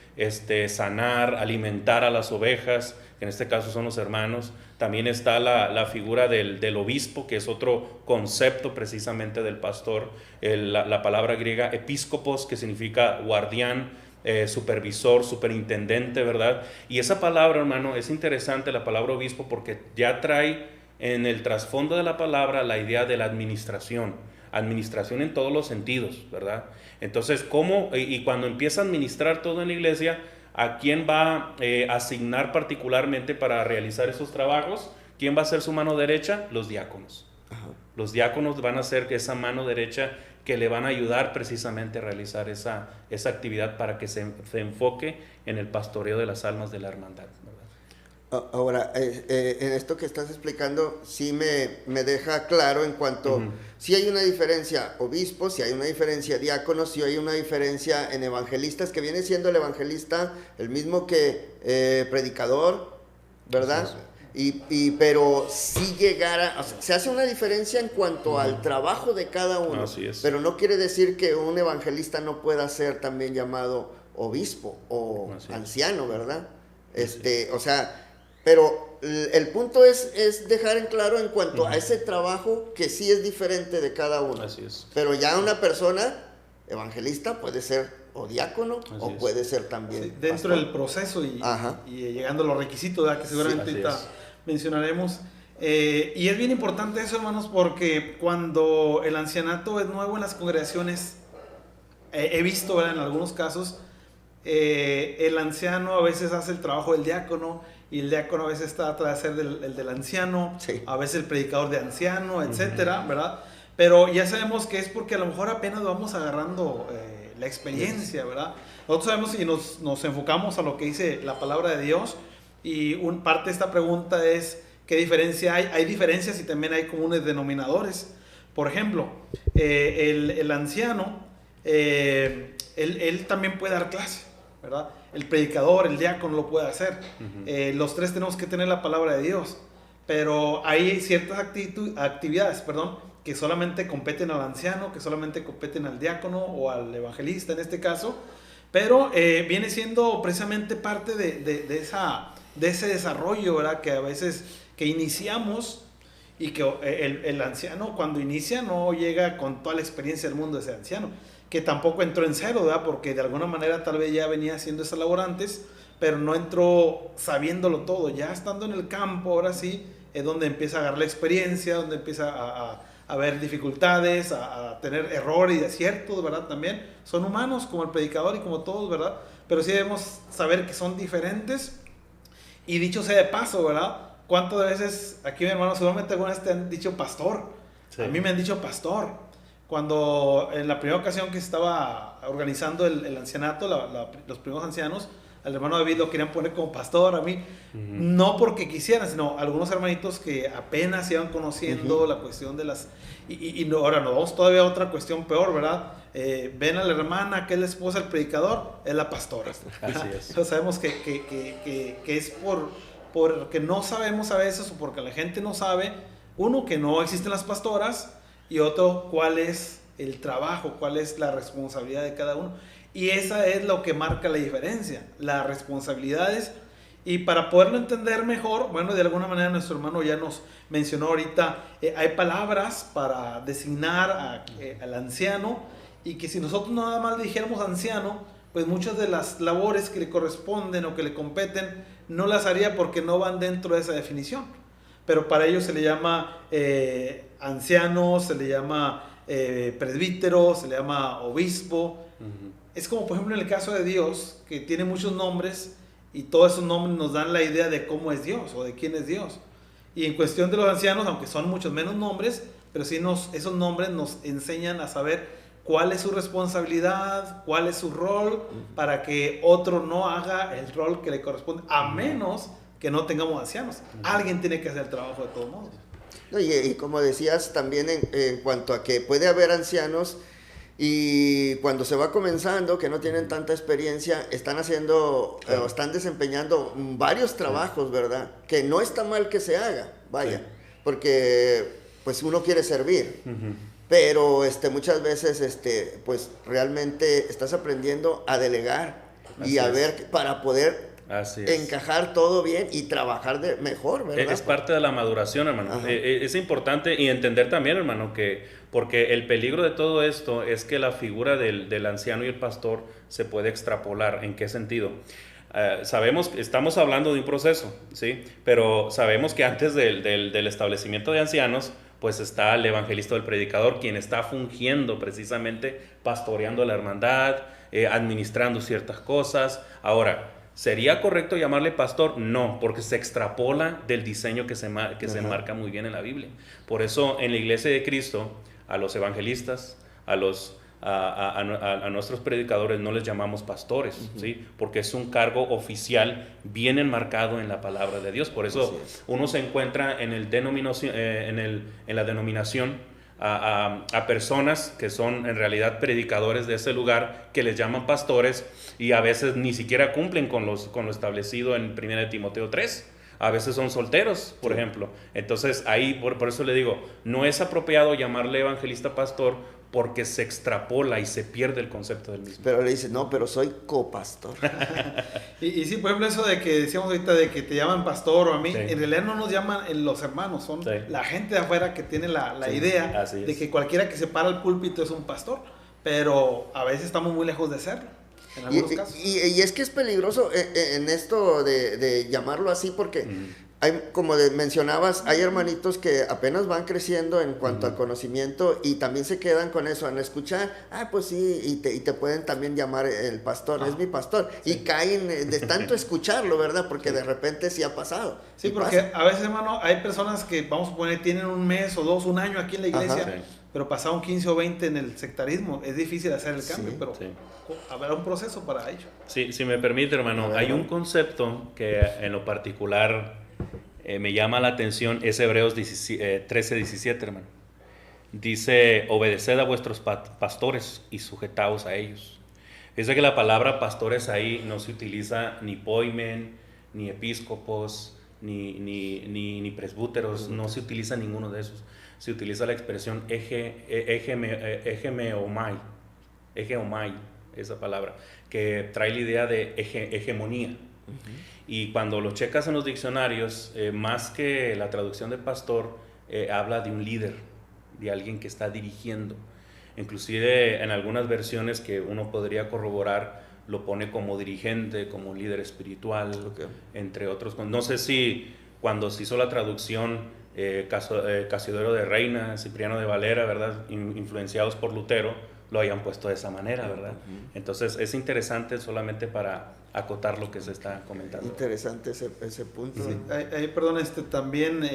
sanar, alimentar a las ovejas, que en este caso son los hermanos. También está la figura del obispo, que es otro concepto precisamente del pastor, la palabra griega episcopos, que significa guardián, supervisor, superintendente, ¿verdad? Y esa palabra, hermano, es interesante, la palabra obispo, porque ya trae en el trasfondo de la palabra la idea de la administración en todos los sentidos, ¿verdad? Entonces, ¿cómo? Y cuando empieza a administrar todo en la iglesia, ¿a quién va a asignar particularmente para realizar esos trabajos? ¿Quién va a ser su mano derecha? Los diáconos. Ajá. Los diáconos van a ser esa mano derecha que le van a ayudar precisamente a realizar esa actividad para que se enfoque en el pastoreo de las almas de la hermandad, ¿verdad? Ahora, en esto que estás explicando, sí me deja claro en cuanto, si hay una diferencia obispos, si hay una diferencia diáconos, si hay una diferencia en evangelistas, que viene siendo el evangelista el mismo que predicador, ¿verdad? Pero si llegara, o sea, se hace una diferencia en cuanto al trabajo de cada uno. Así es. Pero no quiere decir que un evangelista no pueda ser también llamado obispo o anciano, ¿verdad? O sea, pero el punto es dejar en claro en cuanto a ese trabajo que sí es diferente de cada uno. Así es. Pero ya una persona evangelista puede ser o diácono o puede ser también dentro del proceso y llegando a los requisitos, ¿verdad?, que seguramente ahorita mencionaremos. Y es bien importante eso, hermanos, porque cuando el ancianato es nuevo en las congregaciones, he visto, ¿verdad?, en algunos casos, el anciano a veces hace el trabajo del diácono, y el diácono a veces trata de hacer el del anciano, a veces el predicador de anciano, etcétera, ¿verdad? Pero ya sabemos que es porque a lo mejor apenas vamos agarrando la experiencia, ¿verdad? Nosotros sabemos y nos enfocamos a lo que dice la palabra de Dios, y parte de esta pregunta es, ¿qué diferencia hay? Hay diferencias y también hay comunes denominadores. Por ejemplo, el anciano, él también puede dar clase, ¿verdad? El predicador, el diácono lo puede hacer. Los tres tenemos que tener la palabra de Dios, pero hay ciertas actividades, que solamente competen al anciano, que solamente competen al diácono o al evangelista en este caso, pero viene siendo precisamente parte de ese desarrollo, ¿verdad?, que a veces que iniciamos, y que el anciano cuando inicia no llega con toda la experiencia del mundo de ese anciano, que tampoco entró en cero, ¿verdad?, porque de alguna manera tal vez ya venía haciendo esa labor antes, pero no entró sabiéndolo todo. Ya estando en el campo, ahora sí, es donde empieza a agarrar la experiencia, donde empieza a ver dificultades, a tener errores y aciertos, ¿verdad? También son humanos como el predicador y como todos, ¿verdad? Pero sí debemos saber que son diferentes. Y dicho sea de paso, ¿verdad? ¿Cuántas veces aquí mi hermano seguramente alguna vez te han dicho pastor? Sí. A mí me han dicho pastor. Cuando en la primera ocasión que estaba organizando el ancianato, los primeros ancianos, al hermano David lo querían poner como pastor, a mí, no porque quisieran, sino algunos hermanitos que apenas iban conociendo la cuestión de las... Y ahora nos vamos todavía a otra cuestión peor, ¿verdad? Ven a la hermana que es la esposa del predicador, es la pastora. Así es. Entonces sabemos que es porque no sabemos a veces, o porque la gente no sabe, uno, que no existen las pastoras, y otro, cuál es el trabajo, cuál es la responsabilidad de cada uno. Y esa es lo que marca la diferencia, las responsabilidades. Y para poderlo entender mejor, bueno, de alguna manera nuestro hermano ya nos mencionó ahorita, hay palabras para designar al anciano, y que si nosotros nada más dijéramos anciano, pues muchas de las labores que le corresponden o que le competen, no las haría porque no van dentro de esa definición. Pero para ellos se le llama anciano, se le llama presbítero, se le llama obispo. Es como por ejemplo en el caso de Dios, que tiene muchos nombres, y todos esos nombres nos dan la idea de cómo es Dios o de quién es Dios. Y en cuestión de los ancianos, aunque son muchos menos nombres, pero sí esos nombres nos enseñan a saber cuál es su responsabilidad, cuál es su rol, para que otro no haga el rol que le corresponde, a menos que no tengamos ancianos. Alguien tiene que hacer el trabajo de todos modos. Y como decías también en cuanto a que puede haber ancianos, y cuando se va comenzando, que no tienen tanta experiencia, están haciendo, o están desempeñando varios trabajos, ¿verdad? Que no está mal que se haga, vaya, porque pues uno quiere servir, pero muchas veces pues realmente estás aprendiendo a delegar y a ver para poder encajar todo bien y trabajar mejor, ¿verdad? Es parte de la maduración, hermano. Es importante y entender también, hermano, porque el peligro de todo esto es que la figura del anciano y el pastor se puede extrapolar. ¿En qué sentido? Sabemos que estamos hablando de un proceso, ¿sí? Pero sabemos que antes del establecimiento de ancianos, pues está el evangelista o el predicador, quien está fungiendo precisamente, pastoreando la hermandad, administrando ciertas cosas. Ahora, ¿sería correcto llamarle pastor? No, porque se extrapola del diseño que se marca muy bien en la Biblia. Por eso en la Iglesia de Cristo, a los evangelistas, a nuestros predicadores no les llamamos pastores, ¿sí? Porque es un cargo oficial bien enmarcado en la palabra de Dios. Por eso uno se encuentra en la denominación a personas que son en realidad predicadores de ese lugar, que les llaman pastores, y a veces ni siquiera cumplen con lo establecido en 1 Timoteo 3. A veces son solteros, por ejemplo. Entonces ahí, por eso le digo, no es apropiado llamarle evangelista pastor, porque se extrapola y se pierde el concepto del mismo. Pero le dice, no, pero soy copastor. y sí, por ejemplo, eso de que decíamos ahorita de que te llaman pastor o a mí, en realidad no nos llaman los hermanos, son la gente de afuera que tiene la idea de que cualquiera que se para al púlpito es un pastor, pero a veces estamos muy lejos de serlo. En algunos casos. Y es que es peligroso en esto de llamarlo así, porque hay, como mencionabas, hay hermanitos que apenas van creciendo en cuanto al conocimiento, y también se quedan con eso, en escuchar, pues sí, y te pueden también llamar el pastor, es mi pastor, y caen de tanto escucharlo, ¿verdad? Porque de repente sí ha pasado. Sí, porque a veces, hermano, hay personas que, vamos a poner, tienen un mes o dos, un año aquí en la iglesia, pero pasaron 15 o 20 en el sectarismo. Es difícil hacer el cambio, pero habrá un proceso para ello. Sí, si me permite, hermano, hay un concepto que en lo particular me llama la atención, es Hebreos 13:17, hermano. Dice, obedeced a vuestros pastores y sujetaos a ellos. Dice que la palabra pastores ahí no se utiliza ni poimen, ni episcopos, ni presbúteros, no se utiliza ninguno de esos. Se utiliza la expresión egeomai, esa palabra, que trae la idea de hegemonía. Y cuando lo checas en los diccionarios, más que la traducción de pastor, habla de un líder, de alguien que está dirigiendo. Inclusive en algunas versiones que uno podría corroborar, lo pone como dirigente, como líder espiritual, Okay. entre otros. No sé si cuando se hizo la traducción Casiodoro de Reina, Cipriano de Valera, ¿verdad? Influenciados por Lutero, lo hayan puesto de esa manera, ¿verdad? Entonces es interesante solamente para acotar lo que se está comentando. Interesante ese punto. Sí, perdón, también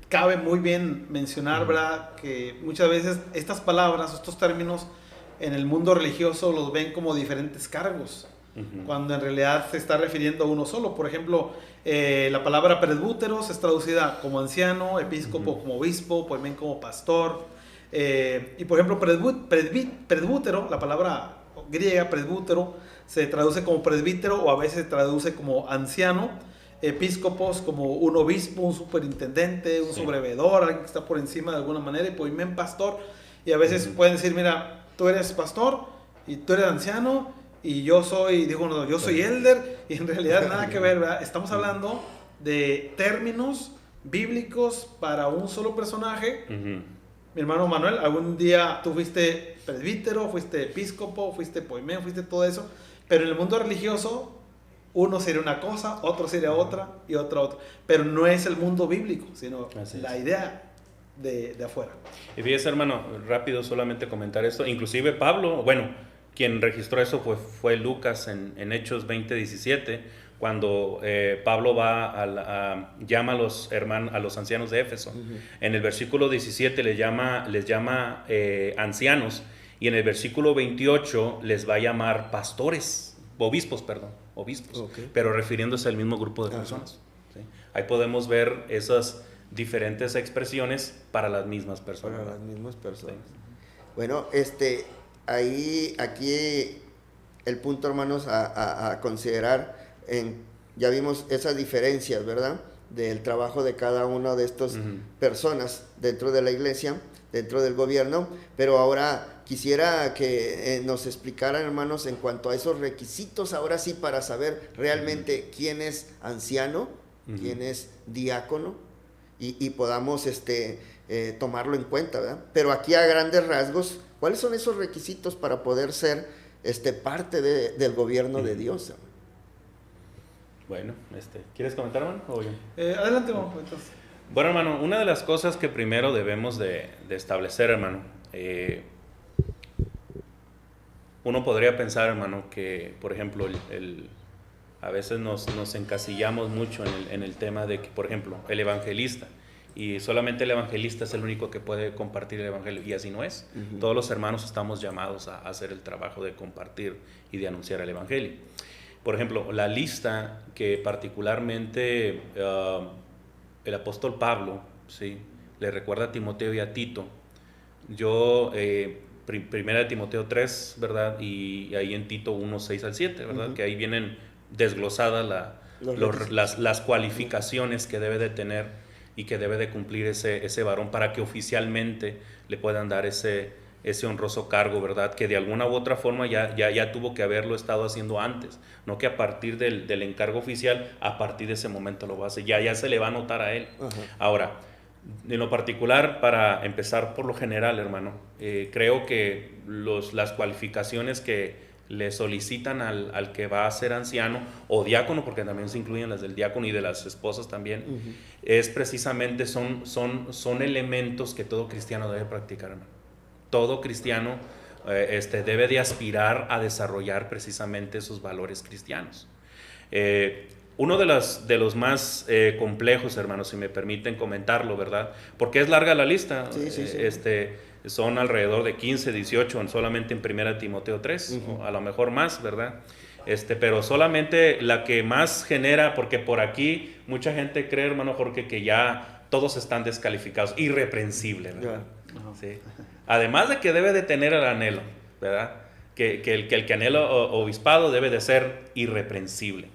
cabe muy bien mencionar, ¿verdad? Que muchas veces estas palabras, estos términos en el mundo religioso los ven como diferentes cargos, cuando en realidad se está refiriendo a uno solo. Por ejemplo, la palabra presbúteros es traducida como anciano, episcopo como obispo, también como pastor. Y por ejemplo, presbútero, la palabra griega presbútero, se traduce como presbítero o a veces se traduce como anciano. Episcopos como un obispo, un superintendente, un sobrevedor, alguien que está por encima de alguna manera, y poimen pastor. Y a veces pueden decir, mira, tú eres pastor y tú eres anciano y yo soy, yo soy elder, y en realidad nada que ver, ¿verdad? Estamos hablando de términos bíblicos para un solo personaje. Mi hermano Manuel, algún día tú fuiste presbítero, fuiste episcopo, fuiste poimen, fuiste todo eso, pero en el mundo religioso uno sería una cosa, otro sería otra y otra. Pero no es el mundo bíblico, sino la idea de afuera. Y fíjese, hermano, rápido solamente comentar esto. Inclusive Pablo, bueno, quien registró eso fue Lucas en Hechos 20:17, cuando Pablo llama a los hermanos, a los ancianos de Éfeso. En el versículo 17 les llama ancianos, y en el versículo 28 les va a llamar obispos, okay. Pero refiriéndose al mismo grupo de personas. ¿Sí? Ahí podemos ver esas diferentes expresiones para las mismas personas. Para las mismas personas. Sí. Bueno, aquí el punto, hermanos, a considerar, ya vimos esas diferencias, ¿verdad? Del trabajo de cada una de estas personas dentro de la iglesia, dentro del gobierno, pero ahora quisiera que nos explicaran, hermanos, en cuanto a esos requisitos, ahora sí, para saber realmente quién es anciano, quién es diácono, y podamos tomarlo en cuenta, ¿verdad? Pero aquí a grandes rasgos, ¿cuáles son esos requisitos para poder ser parte del gobierno de Dios? Bueno, ¿quieres comentar, hermano? ¿O yo? Adelante, hermano. Bueno, hermano, una de las cosas que primero debemos de establecer, hermano, uno podría pensar, hermano, que, por ejemplo, a veces nos encasillamos mucho en el tema de que, por ejemplo, el evangelista, y solamente el evangelista es el único que puede compartir el evangelio, y así no es. Todos los hermanos estamos llamados a hacer el trabajo de compartir y de anunciar el evangelio. Por ejemplo, la lista que particularmente el apóstol Pablo, ¿sí?, le recuerda a Timoteo y a Tito. Yo, primera de Timoteo 3, ¿verdad? Y ahí en Tito 1, 6 al 7, ¿verdad? Que ahí vienen desglosadas las cualificaciones que debe de tener y que debe de cumplir ese varón para que oficialmente le puedan dar ese honroso cargo, ¿verdad? Que de alguna u otra forma ya tuvo que haberlo estado haciendo antes, no que a partir del encargo oficial, a partir de ese momento lo va a hacer, ya se le va a notar a él. Ahora, en lo particular, para empezar por lo general, hermano, creo que las cualificaciones que le solicitan al que va a ser anciano o diácono, porque también se incluyen las del diácono y de las esposas también, es precisamente, son elementos que todo cristiano debe practicar, hermano. Todo cristiano debe de aspirar a desarrollar precisamente esos valores cristianos. Uno de los más complejos, hermanos, si me permiten comentarlo, ¿verdad? Porque es larga la lista. Sí. Son alrededor de 15, 18 solamente en 1 Timoteo 3, o a lo mejor más, ¿verdad? Pero solamente la que más genera, porque por aquí mucha gente cree, hermano Jorge, que ya todos están descalificados, irreprensible, ¿verdad? Sí. Además de que debe de tener el anhelo, ¿verdad? Que el que anhela obispado debe de ser irreprensible.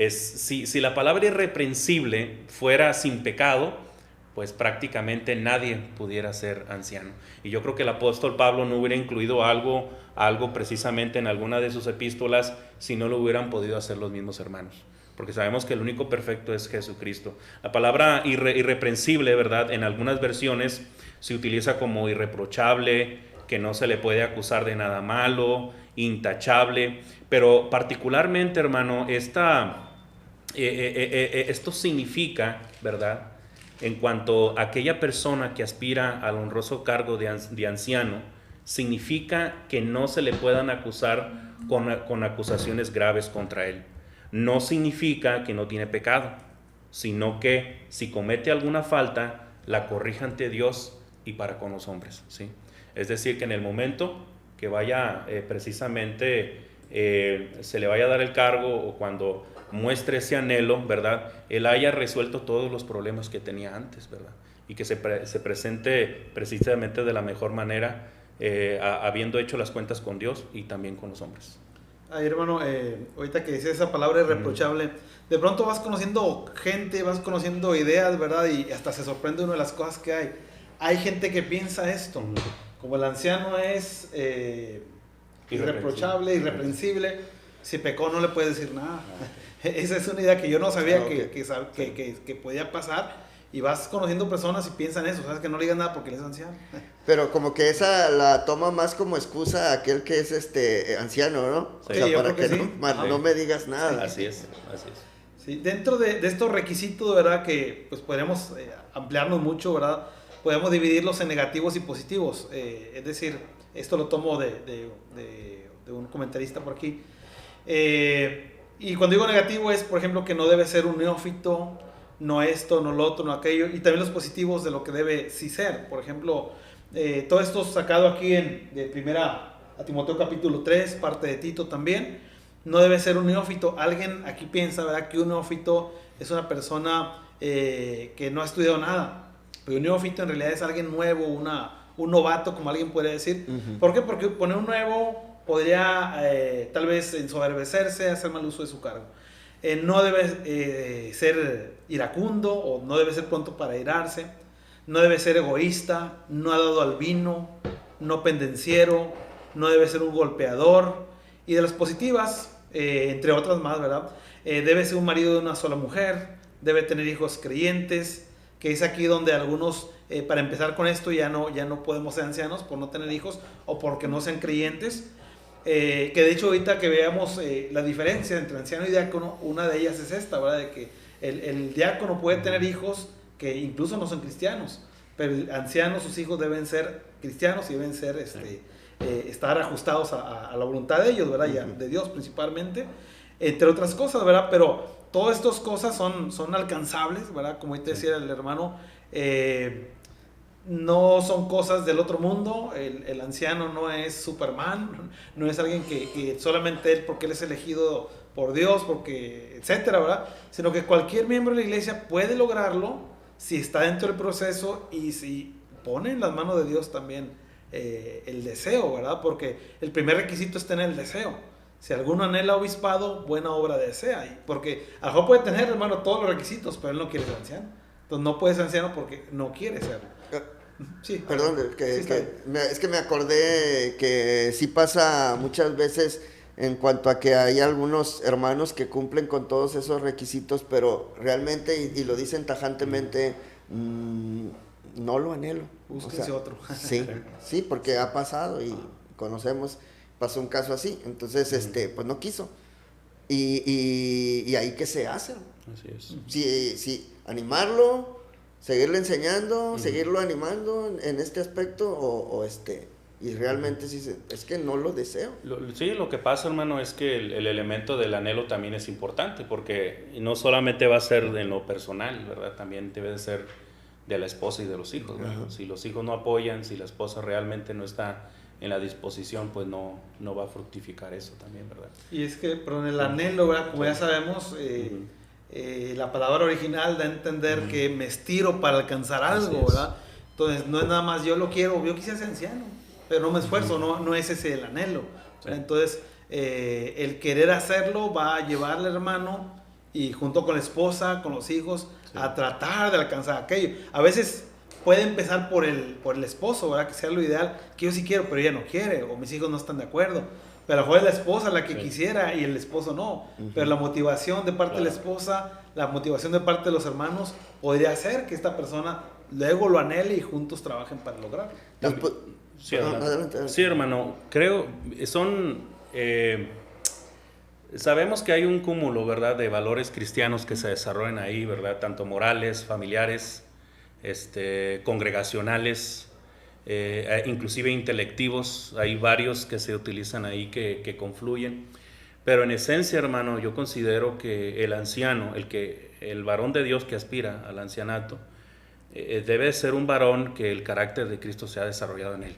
Si la palabra irreprensible fuera sin pecado, pues prácticamente nadie pudiera ser anciano. Y yo creo que el apóstol Pablo no hubiera incluido algo precisamente en alguna de sus epístolas si no lo hubieran podido hacer los mismos hermanos. Porque sabemos que el único perfecto es Jesucristo. La palabra irreprensible, ¿verdad? En algunas versiones se utiliza como irreprochable, que no se le puede acusar de nada malo, intachable, pero particularmente, hermano, esto significa, ¿verdad?, en cuanto a aquella persona que aspira al honroso cargo de anciano, significa que no se le puedan acusar con acusaciones graves contra él. No significa que no tiene pecado, sino que si comete alguna falta, la corrija ante Dios y para con los hombres, ¿sí? Es decir, que en el momento que vaya precisamente se le vaya a dar el cargo, o cuando muestre ese anhelo, ¿verdad?, él haya resuelto todos los problemas que tenía antes, ¿verdad?, y que se presente precisamente de la mejor manera, habiendo hecho las cuentas con Dios y también con los hombres. Ay, hermano, ahorita que dice esa palabra irreprochable, de pronto vas conociendo gente, vas conociendo ideas, ¿verdad? Y hasta se sorprende uno de las cosas que hay. Hay gente que piensa esto, como el anciano es irreprochable, irreprensible, si pecó no le puede decir nada. Esa es una idea que yo no sabía que podía pasar. Y vas conociendo personas y piensan eso, sabes que no le digan nada porque él es anciano. Pero como que esa la toma más como excusa aquel que es anciano, ¿no? Sí, o sea, para que sí. no me digas nada. Así es. Sí, dentro de estos requisitos, ¿verdad?, que pues podemos ampliarnos mucho, ¿verdad? Podemos dividirlos en negativos y positivos. Es decir, esto lo tomo de un comentarista por aquí. Y cuando digo negativo es, por ejemplo, que no debe ser un neófito, no esto, no lo otro, no aquello, y también los positivos de lo que debe sí ser. Por ejemplo, todo esto sacado aquí de primera a Timoteo capítulo 3, parte de Tito también. No debe ser un neófito. Alguien aquí piensa, ¿verdad?, que un neófito es una persona que no ha estudiado nada. Pero un neófito en realidad es alguien nuevo, un novato, como alguien podría decir. ¿Por qué? Porque poner un nuevo podría tal vez ensoberbecerse, hacer mal uso de su cargo. No debe ser iracundo, o no debe ser pronto para irarse. No debe ser egoísta, no dado al vino, no pendenciero, no debe ser un golpeador. Y de las positivas, entre otras más, ¿verdad? Debe ser un marido de una sola mujer, debe tener hijos creyentes, que es aquí donde algunos, para empezar con esto, ya no podemos ser ancianos por no tener hijos o porque no sean creyentes. Que de hecho ahorita que veamos la diferencia entre anciano y diácono, una de ellas es esta, ¿verdad? De que el diácono puede tener hijos que incluso no son cristianos, pero el anciano, sus hijos deben ser cristianos y deben ser estar ajustados a la voluntad de ellos, ¿verdad? Ya, de Dios principalmente, entre otras cosas, ¿verdad? Pero todas estas cosas son alcanzables, ¿verdad? Como te decía el hermano, no son cosas del otro mundo. El anciano no es Superman, no es alguien que solamente él, porque él es elegido por Dios, porque etcétera, ¿verdad? Sino que cualquier miembro de la iglesia puede lograrlo si está dentro del proceso y si pone en las manos de Dios también el deseo, ¿verdad? Porque el primer requisito es tener el deseo. Si alguno anhela obispado, buena obra desea. Porque a lo mejor puede tener, hermano, todos los requisitos, pero él no quiere ser anciano. Entonces no puede ser anciano porque no quiere serlo. Sí. Perdón, es que me acordé que sí pasa muchas veces en cuanto a que hay algunos hermanos que cumplen con todos esos requisitos, pero realmente, y lo dicen tajantemente, no lo anhelo. Búsquense otro. Sí, porque ha pasado y pasó un caso así, entonces pues no quiso. Y ahí que se hace. Así es. Sí, animarlo, seguirle enseñando, seguirlo animando en este aspecto, y realmente sí, es que no lo deseo. Lo que pasa, hermano, es que el elemento del anhelo también es importante, porque no solamente va a ser en lo personal, ¿verdad? También debe de ser de la esposa y de los hijos, ¿verdad? Si los hijos no apoyan, si la esposa realmente no está en la disposición, pues no va a fructificar eso también, ¿verdad? Y es que, pero en el anhelo, ¿verdad? Como ya sabemos, la palabra original da a entender que me estiro para alcanzar algo, ¿verdad? Entonces no es nada más yo quisiera ser anciano, pero no me esfuerzo, no es ese el anhelo. Sí. Entonces el querer hacerlo va a llevarle, hermano, y junto con la esposa, con los hijos, a tratar de alcanzar aquello. A veces puede empezar por el esposo, ¿verdad? Que sea lo ideal, que yo sí quiero, pero ella no quiere, o mis hijos no están de acuerdo. Pero a lo mejor es la esposa la que quisiera y el esposo no. Pero la motivación de parte de la esposa, la motivación de parte de los hermanos, podría hacer que esta persona luego lo anhele y juntos trabajen para lograrlo. Sí, hermano. Creo, son sabemos que hay un cúmulo, ¿verdad?, de valores cristianos que se desarrollan ahí, ¿verdad?, tanto morales, familiares, congregacionales, inclusive intelectivos. Hay varios que se utilizan ahí que confluyen. Pero en esencia, hermano, yo considero que el anciano, el varón de Dios que aspira al ancianato, debe ser un varón que el carácter de Cristo se ha desarrollado en él,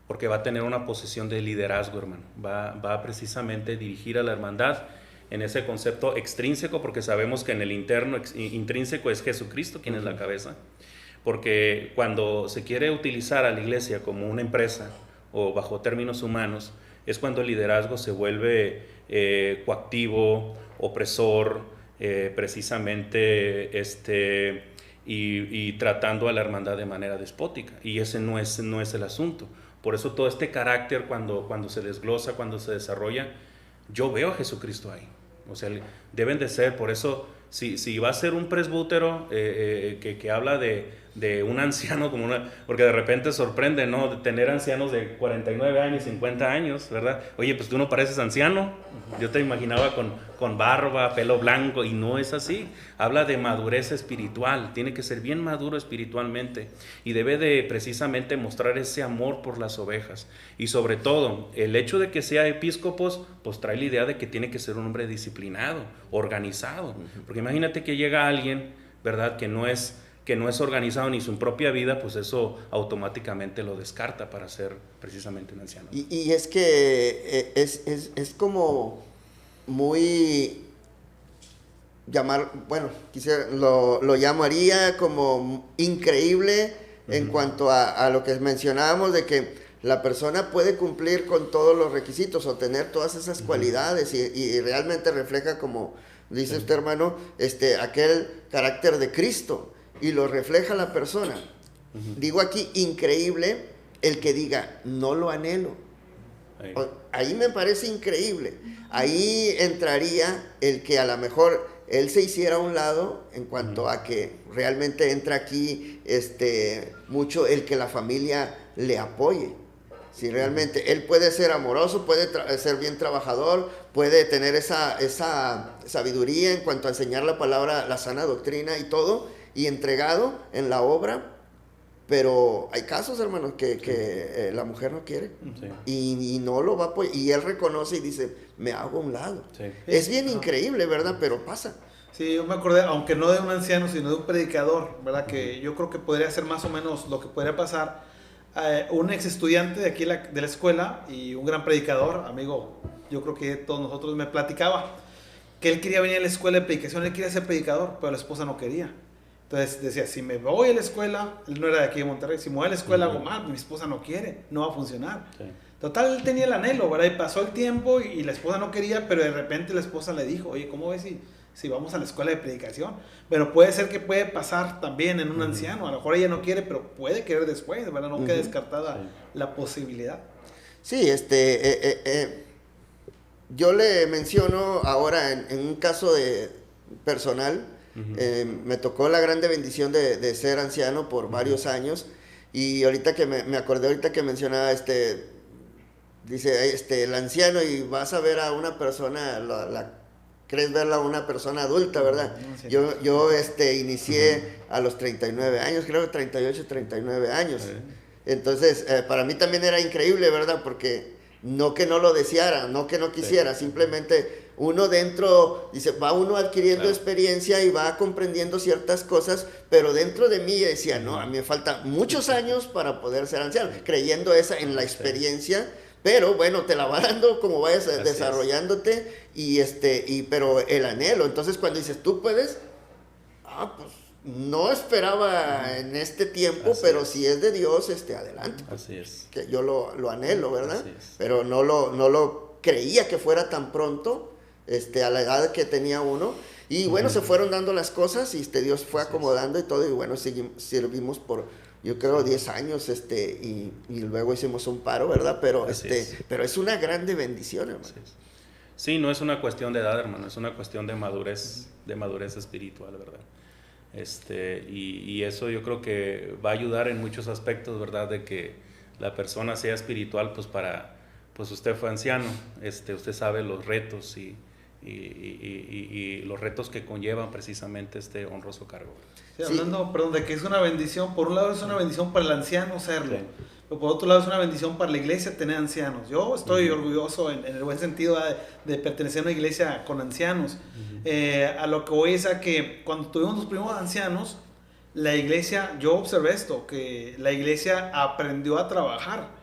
porque va a tener una posición de liderazgo, hermano. Va a precisamente dirigir a la hermandad en ese concepto extrínseco, porque sabemos que en el interno, intrínseco, es Jesucristo quien es la cabeza. Porque cuando se quiere utilizar a la iglesia como una empresa o bajo términos humanos, es cuando el liderazgo se vuelve coactivo, opresor, precisamente y tratando a la hermandad de manera despótica. Y ese no es el asunto. Por eso todo este carácter, cuando se desglosa, cuando se desarrolla, yo veo a Jesucristo ahí. O sea, deben de ser, por eso, si va a ser un presbútero que habla de un anciano, porque de repente sorprende, ¿no?, de tener ancianos de 49 años, 50 años, ¿verdad? Oye, pues tú no pareces anciano. Yo te imaginaba con barba, pelo blanco, y no es así. Habla de madurez espiritual, tiene que ser bien maduro espiritualmente y debe de precisamente mostrar ese amor por las ovejas. Y sobre todo, el hecho de que sea episcopos, pues trae la idea de que tiene que ser un hombre disciplinado, organizado. Porque imagínate que llega alguien, ¿verdad?, que no es organizado ni su propia vida, pues eso automáticamente lo descarta para ser precisamente un anciano. Y es que es como muy lo llamaría como increíble en cuanto a lo que mencionábamos de que la persona puede cumplir con todos los requisitos o tener todas esas cualidades y realmente refleja, como dice usted, hermano, aquel carácter de Cristo. Y lo refleja la persona. Digo aquí, increíble el que diga, no lo anhelo. Ahí me parece increíble. Ahí entraría el que a lo mejor él se hiciera a un lado en cuanto a que realmente entra aquí mucho el que la familia le apoye. Si realmente él puede ser amoroso, puede ser bien trabajador, puede tener esa sabiduría en cuanto a enseñar la palabra, la sana doctrina y todo, y entregado en la obra, pero hay casos, hermanos, que la mujer no quiere, y no lo va a apoyar, y él reconoce y dice, me hago a un lado. Es bien increíble, ¿verdad? Pero pasa. Sí, yo me acordé, aunque no de un anciano, sino de un predicador, ¿verdad? Que yo creo que podría ser más o menos lo que podría pasar. Un ex estudiante de aquí de la escuela y un gran predicador, amigo, yo creo que todos nosotros, me platicaba que él quería venir a la escuela de predicación, él quería ser predicador, pero la esposa no quería. Entonces decía, si me voy a la escuela, él no era de aquí de Monterrey, si me voy a la escuela hago mal, mi esposa no quiere, no va a funcionar. Total, él tenía el anhelo, ¿verdad? Y pasó el tiempo y la esposa no quería, pero de repente la esposa le dijo, oye, ¿cómo ves si vamos a la escuela de predicación? Pero puede ser que puede pasar también en un anciano, a lo mejor ella no quiere, pero puede querer después, ¿verdad? No queda descartada la posibilidad. Sí, yo le menciono ahora en un caso personal. Me tocó la grande bendición de ser anciano por varios años, y ahorita que me acordé, ahorita que mencionaba dice el anciano, y vas a ver a una persona, crees verla a una persona adulta, ¿verdad? Yo inicié a los 39 años, creo que 38, 39 años. Entonces, para mí también era increíble, ¿verdad? Porque no que no lo deseara, no que no quisiera, simplemente uno dentro, dice, va uno adquiriendo experiencia y va comprendiendo ciertas cosas, pero dentro de mí decía, no, a mí me faltan muchos años para poder ser anciano, creyendo en la experiencia, pero bueno, te la va dando como vayas desarrollándote, pero el anhelo. Entonces cuando dices, tú puedes, pues no esperaba en este tiempo, pero si es de Dios, adelante. Así es. Que yo lo anhelo, ¿verdad? Pero no lo creía que fuera tan pronto, a la edad que tenía uno. Y bueno, se fueron dando las cosas y Dios fue acomodando y todo. Y bueno, servimos por, yo creo, 10 años, y luego hicimos un paro, ¿verdad? Pero, pero es una grande bendición, hermano. Sí, no es una cuestión de edad, hermano, es una cuestión de madurez espiritual, ¿verdad? Y eso yo creo que va a ayudar en muchos aspectos, ¿verdad? De que la persona sea espiritual, pues para pues usted fue anciano, usted sabe los retos y los retos que conllevan precisamente este honroso cargo. Sí, hablando, perdón, de que es una bendición, por un lado es una bendición para el anciano serlo, Sí. pero por otro lado es una bendición para la iglesia tener ancianos. Yo estoy orgulloso en el buen sentido de pertenecer a una iglesia con ancianos. A lo que voy es a que cuando tuvimos los primeros ancianos, la iglesia, yo observé esto, que la iglesia aprendió a trabajar.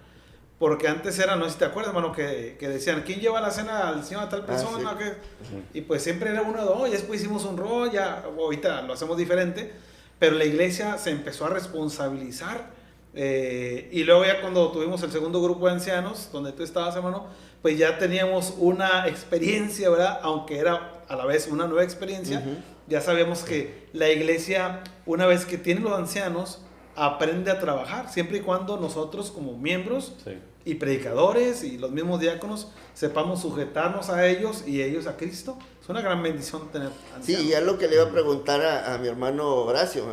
Porque antes era, no sé si te acuerdas, hermano, que decían, ¿quién lleva la cena al señor a tal persona? Sí. Y pues siempre era uno o dos, y después hicimos un rol, ya ahorita lo hacemos diferente, pero la iglesia se empezó a responsabilizar. Y luego ya cuando tuvimos el segundo grupo de ancianos, donde tú estabas, hermano, pues ya teníamos una experiencia, ¿verdad? Aunque era a la vez una nueva experiencia, ya sabíamos que la iglesia, una vez que tiene los ancianos, aprende a trabajar, siempre y cuando nosotros como miembros y predicadores y los mismos diáconos sepamos sujetarnos a ellos y ellos a Cristo. Es una gran bendición tener ancianos. Sí, ya lo que le iba a preguntar a mi hermano Horacio,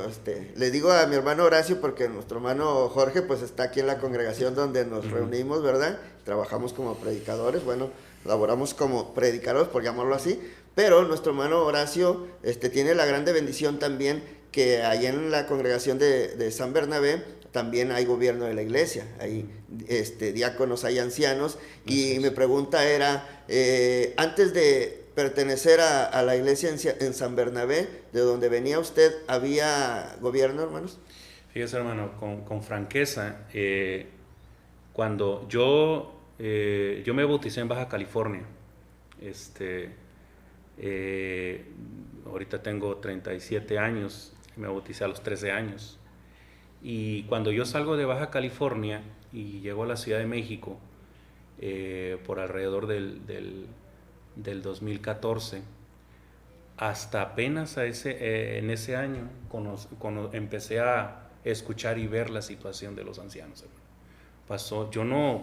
le digo a mi hermano Horacio porque nuestro hermano Jorge pues está aquí en la congregación donde nos reunimos, ¿verdad? Trabajamos como predicadores, bueno, laboramos como predicadores por llamarlo así, pero nuestro hermano Horacio tiene la grande bendición también que allá en la congregación de San Bernabé también hay gobierno de la iglesia, hay diáconos, hay ancianos, y mi pregunta era, antes de pertenecer a la iglesia en San Bernabé, de donde venía usted, ¿había gobierno, hermanos? Fíjese, hermano, con franqueza, cuando yo me bauticé en Baja California, ahorita tengo 37 años, me bauticé a los 13 años. Y cuando yo salgo de Baja California y llego a la Ciudad de México, por alrededor del 2014, hasta apenas en ese año empecé a escuchar y ver la situación de los ancianos. Pasó,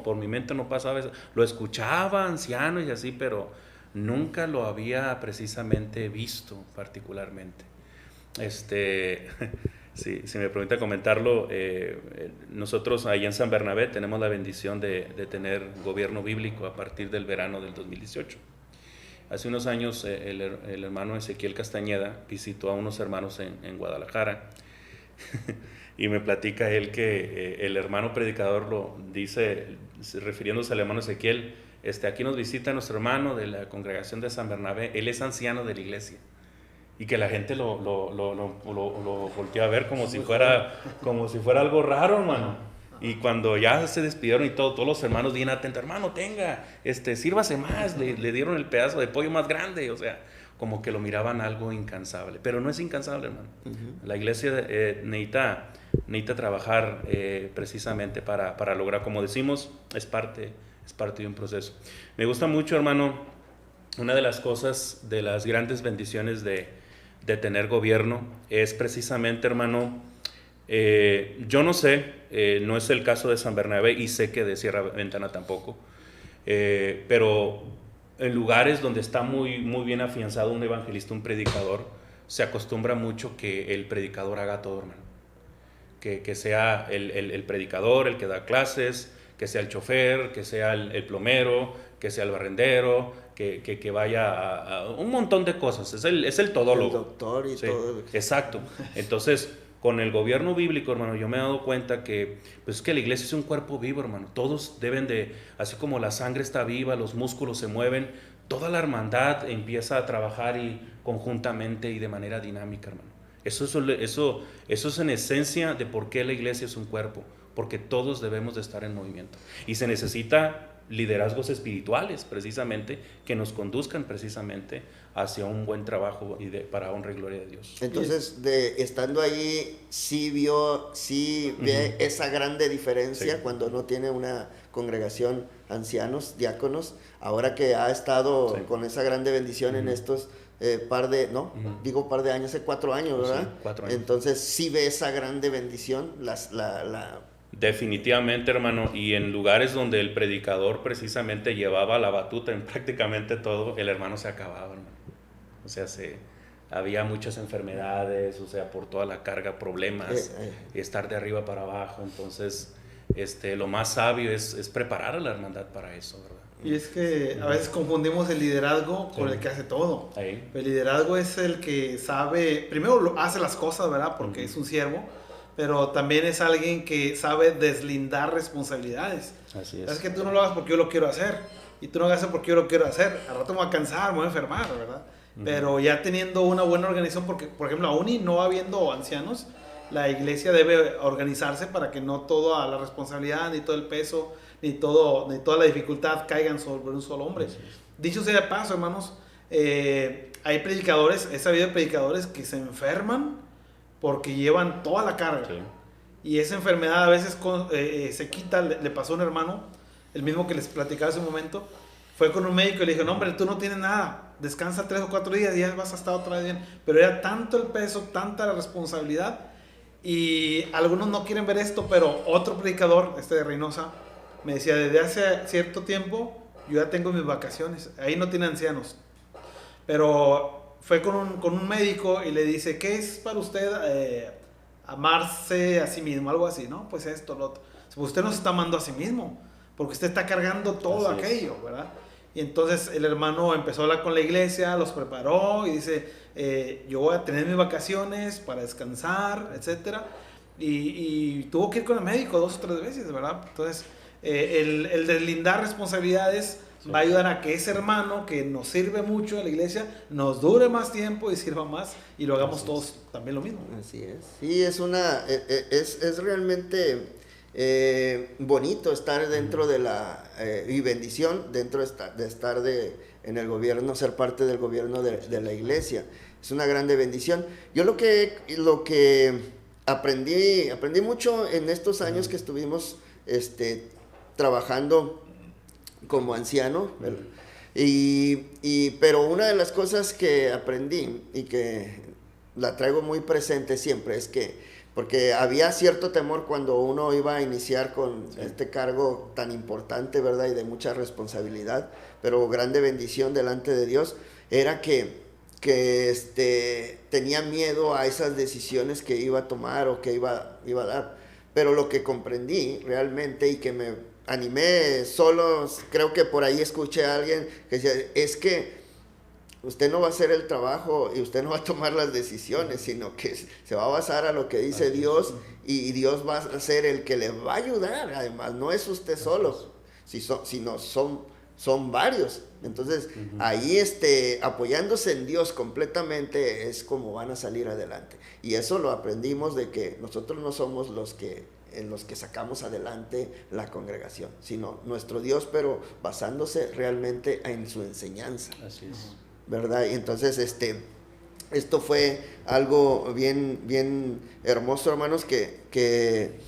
por mi mente no pasaba eso, lo escuchaba ancianos y así, pero nunca lo había precisamente visto particularmente. Si me permite comentarlo, nosotros allá en San Bernabé tenemos la bendición de tener gobierno bíblico a partir del verano del 2018. Hace unos años el hermano Ezequiel Castañeda visitó a unos hermanos en Guadalajara y me platica él que el hermano predicador lo dice, refiriéndose al hermano Ezequiel, aquí nos visita nuestro hermano de la congregación de San Bernabé, él es anciano de la iglesia. Y que la gente lo volteó a ver como si fuera algo raro, hermano. Y cuando ya se despidieron y todos los hermanos bien atentos, hermano, tenga, sírvase más, le dieron el pedazo de pollo más grande, o sea, como que lo miraban algo incansable. Pero no es incansable, hermano. La iglesia necesita trabajar precisamente para lograr, como decimos, es parte de un proceso. Me gusta mucho, hermano, una de las cosas, de las grandes bendiciones de tener gobierno es precisamente, hermano, yo no sé, no es el caso de San Bernabé y sé que de Sierra Ventana tampoco, pero en lugares donde está muy, muy bien afianzado un evangelista, un predicador, se acostumbra mucho que el predicador haga todo, hermano. Que sea el predicador, el que da clases, que sea el chofer, que sea el plomero, que sea el barrendero, que vaya a un montón de cosas. Es el todólogo. El doctor y sí, todo. Exacto. Entonces, con el gobierno bíblico, hermano, yo me he dado cuenta que, pues, que la iglesia es un cuerpo vivo, hermano. Todos deben así como la sangre está viva, los músculos se mueven, toda la hermandad empieza a trabajar y conjuntamente y de manera dinámica, hermano. Eso es en esencia de por qué la iglesia es un cuerpo, porque todos debemos de estar en movimiento. Y se necesita liderazgos espirituales, precisamente, que nos conduzcan precisamente hacia un buen trabajo y para honra y gloria de Dios. Entonces, estando ahí, sí ve esa grande diferencia cuando no tiene una congregación, ancianos, diáconos, ahora que ha estado con esa grande bendición en estos par de años, hace 4 años, ¿verdad? Sí, 4 años. Entonces, sí ve esa grande bendición, Definitivamente, hermano, y en lugares donde el predicador precisamente llevaba la batuta en prácticamente todo, el hermano se acababa, hermano. O sea, había muchas enfermedades, o sea, por toda la carga, problemas, estar de arriba para abajo. Entonces, lo más sabio es preparar a la hermandad para eso, ¿verdad? Y es que a veces confundimos el liderazgo con el que hace todo. Ahí. El liderazgo es el que sabe, primero hace las cosas, ¿verdad? Porque es un siervo, pero también es alguien que sabe deslindar responsabilidades. Así es. Es que tú no lo hagas porque yo lo quiero hacer, y tú no hagas porque yo lo quiero hacer. Al rato me voy a cansar, me voy a enfermar, ¿verdad? Pero ya teniendo una buena organización, porque por ejemplo aún y no habiendo ancianos, la iglesia debe organizarse para que no toda la responsabilidad, ni todo el peso, ni toda la dificultad caigan sobre un solo hombre. Dicho sea de paso, hermanos, hay predicadores, he sabido de predicadores que se enferman porque llevan toda la carga. Sí. Y esa enfermedad a veces se quita. Le pasó a un hermano, el mismo que les platicaba hace un momento, fue con un médico y le dijo, no hombre, tú no tienes nada, descansa 3 o 4 días y ya vas a estar otra vez bien. Pero era tanto el peso, tanta la responsabilidad, y algunos no quieren ver esto, pero otro predicador, de Reynosa, me decía, desde hace cierto tiempo yo ya tengo mis vacaciones, ahí no tiene ancianos, pero fue con un médico y le dice, ¿qué es para usted amarse a sí mismo? Algo así, ¿no? Pues esto, lo otro. Pues usted no se está amando a sí mismo, porque usted está cargando todo Así aquello, ¿verdad? Y entonces el hermano empezó a hablar con la iglesia, los preparó y dice, yo voy a tener mis vacaciones para descansar, etcétera. Y tuvo que ir con el médico 2 o 3 veces, ¿verdad? Entonces, el deslindar responsabilidades va a ayudar a que ese hermano que nos sirve mucho en la iglesia nos dure más tiempo y sirva más, y lo hagamos todos también lo mismo. Así es. Sí, es realmente bonito estar dentro de y bendición dentro de estar en el gobierno, ser parte del gobierno de la iglesia. Es una grande bendición. Yo lo que aprendí mucho en estos años que estuvimos trabajando como anciano, pero una de las cosas que aprendí y que la traigo muy presente siempre es que, porque había cierto temor cuando uno iba a iniciar con este cargo tan importante, ¿verdad? Y de mucha responsabilidad, pero grande bendición delante de Dios, era que tenía miedo a esas decisiones que iba a tomar o que iba a dar. Pero lo que comprendí realmente y que me animé solo, creo que por ahí escuché a alguien que decía, es que usted no va a hacer el trabajo y usted no va a tomar las decisiones, sino que se va a basar a lo que dice Dios, y Dios va a ser el que le va a ayudar. Además, no es usted solo, sino son varios. Entonces, ahí apoyándose en Dios completamente es como van a salir adelante. Y eso lo aprendimos de que nosotros no somos los que sacamos adelante la congregación, sino nuestro Dios, pero basándose realmente en su enseñanza. Así es. ¿Verdad? Y entonces esto fue algo bien, bien hermoso, hermanos, que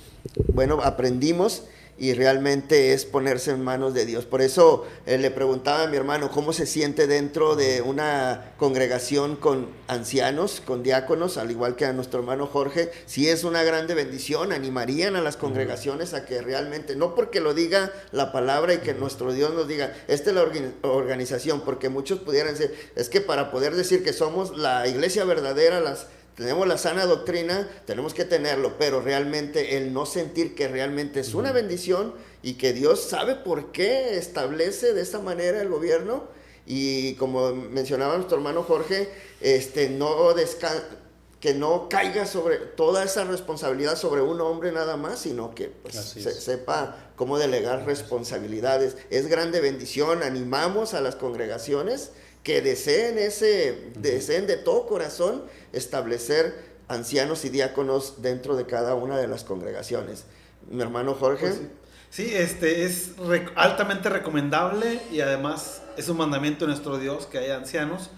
bueno, aprendimos, y realmente es ponerse en manos de Dios. Por eso le preguntaba a mi hermano cómo se siente dentro de una congregación con ancianos, con diáconos, al igual que a nuestro hermano Jorge. Si es una grande bendición, animarían a las congregaciones a que realmente, no porque lo diga la palabra y que nuestro Dios nos diga, esta es la organización, porque muchos pudieran decir, es que para poder decir que somos la iglesia verdadera, tenemos la sana doctrina, tenemos que tenerlo, pero realmente el no sentir que realmente es una bendición y que Dios sabe por qué establece de esa manera el gobierno. Y como mencionaba nuestro hermano Jorge, que no caiga sobre toda esa responsabilidad sobre un hombre nada más, sino que pues, sepa cómo delegar responsabilidades. Es grande bendición. Animamos a las congregaciones que deseen de todo corazón establecer ancianos y diáconos dentro de cada una de las congregaciones. Mi hermano Jorge. Pues sí, es altamente recomendable, y además es un mandamiento de nuestro Dios que haya ancianos.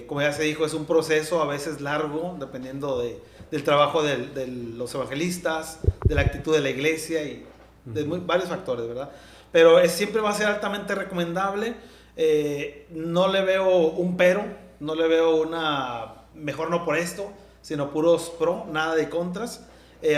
Como ya se dijo, es un proceso a veces largo, dependiendo del trabajo de los evangelistas, de la actitud de la iglesia y de varios factores, ¿verdad? Pero siempre va a ser altamente recomendable. No le veo un pero, no le veo mejor no por esto, sino puros pro, nada de contras.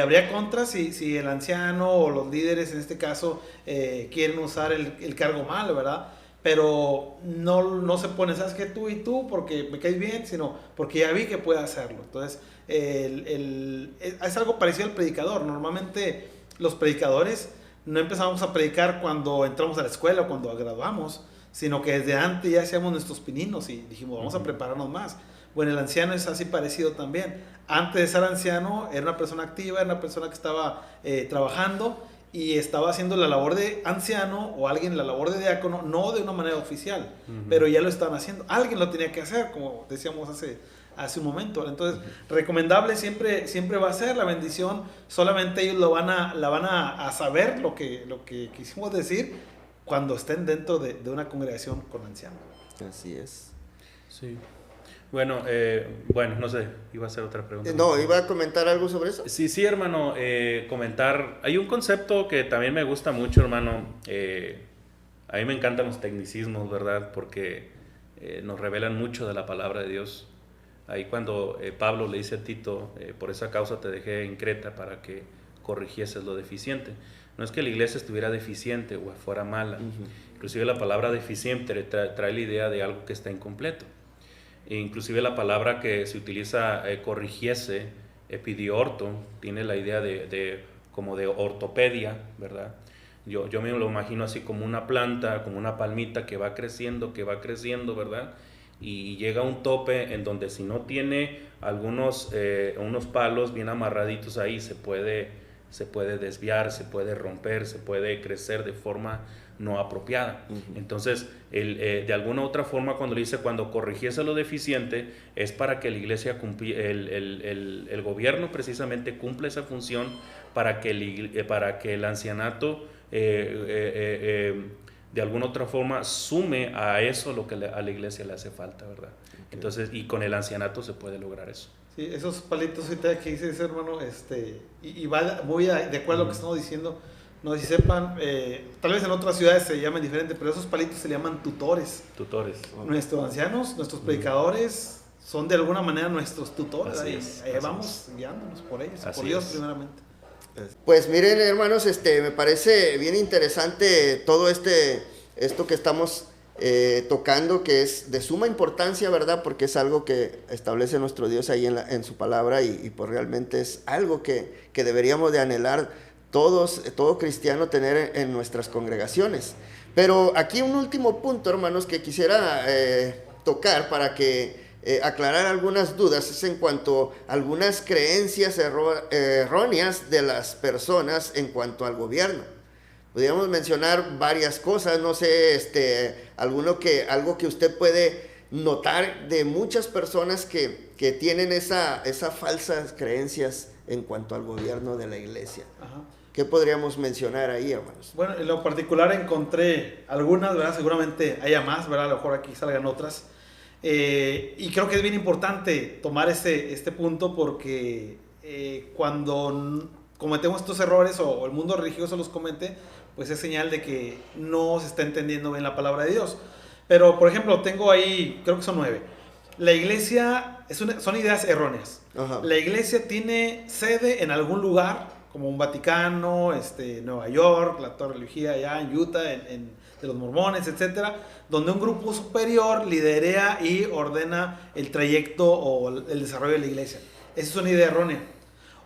Habría contras si el anciano o los líderes en este caso quieren usar el cargo mal, ¿verdad? Pero no se pone, ¿sabes qué? Tú y tú porque me caes bien, sino porque ya vi que puede hacerlo. Entonces es algo parecido al predicador. Normalmente los predicadores no empezamos a predicar cuando entramos a la escuela o cuando graduamos, sino que desde antes ya hacíamos nuestros pininos y dijimos, vamos a prepararnos más. Bueno, el anciano es así parecido también. Antes de ser anciano, era una persona activa, era una persona que estaba trabajando y estaba haciendo la labor de anciano o alguien la labor de diácono, no de una manera oficial, pero ya lo estaban haciendo. Alguien lo tenía que hacer, como decíamos hace un momento. Entonces, recomendable siempre va a ser la bendición. Solamente ellos la van a saber lo que quisimos decir cuando estén dentro de una congregación con ancianos. Así es. Sí. Bueno, no sé, iba a hacer otra pregunta. No, ¿iba a comentar algo sobre eso? Sí, hermano, comentar. Hay un concepto que también me gusta mucho, hermano. A mí me encantan los tecnicismos, ¿verdad? Porque nos revelan mucho de la palabra de Dios. Ahí cuando Pablo le dice a Tito, por esa causa te dejé en Creta para que corrigieses lo deficiente. No es que la iglesia estuviera deficiente o fuera mala. Inclusive la palabra deficiente trae la idea de algo que está incompleto. Inclusive la palabra que se utiliza, corrigiese, epidiorto, tiene la idea como de ortopedia, ¿verdad? Yo me lo imagino así como una planta, como una palmita que va creciendo, ¿verdad? Y llega a un tope en donde si no tiene unos palos bien amarraditos ahí, se puede desviar, se puede romper, se puede crecer de forma no apropiada. Entonces, de alguna u otra forma, cuando le dice cuando corrigiese lo deficiente, es para que la iglesia el gobierno precisamente cumpla esa función para que el ancianato de alguna otra forma sume a eso lo que a la iglesia le hace falta, ¿verdad? Entonces, y con el ancianato se puede lograr eso. Sí, esos palitos ahorita que dice ese hermano, y va muy de acuerdo a lo que estamos diciendo. No sé si sepan, tal vez en otras ciudades se llaman diferente, pero esos palitos se llaman tutores. Nuestros ancianos, nuestros predicadores son de alguna manera nuestros tutores. Así vamos guiándonos por ellos, por Dios primeramente. Pues miren, hermanos, me parece bien interesante todo esto que estamos tocando, que es de suma importancia, ¿verdad? Porque es algo que establece nuestro Dios ahí en su palabra y pues realmente es algo que deberíamos de anhelar todo cristiano tener en nuestras congregaciones. Pero aquí un último punto, hermanos, que quisiera tocar para que aclarar algunas dudas, es en cuanto a algunas creencias erróneas de las personas en cuanto al gobierno. Podríamos mencionar varias cosas, no sé, algo que usted puede notar de muchas personas que tienen esas falsas creencias en cuanto al gobierno de la iglesia. Ajá. ¿Qué podríamos mencionar ahí, hermanos? Bueno, en lo particular encontré algunas, ¿verdad? Seguramente haya más, ¿verdad? A lo mejor aquí salgan otras. Y creo que es bien importante tomar este punto porque cuando cometemos estos errores o el mundo religioso los comete, pues es señal de que no se está entendiendo bien la palabra de Dios. Pero, por ejemplo, tengo ahí, creo que son 9. La iglesia, son ideas erróneas. Ajá. La iglesia tiene sede en algún lugar, como un Vaticano, Nueva York, la Torre Religiosa allá en Utah, de los mormones, etcétera, donde un grupo superior liderea y ordena el trayecto o el desarrollo de la iglesia. Esa es una idea errónea.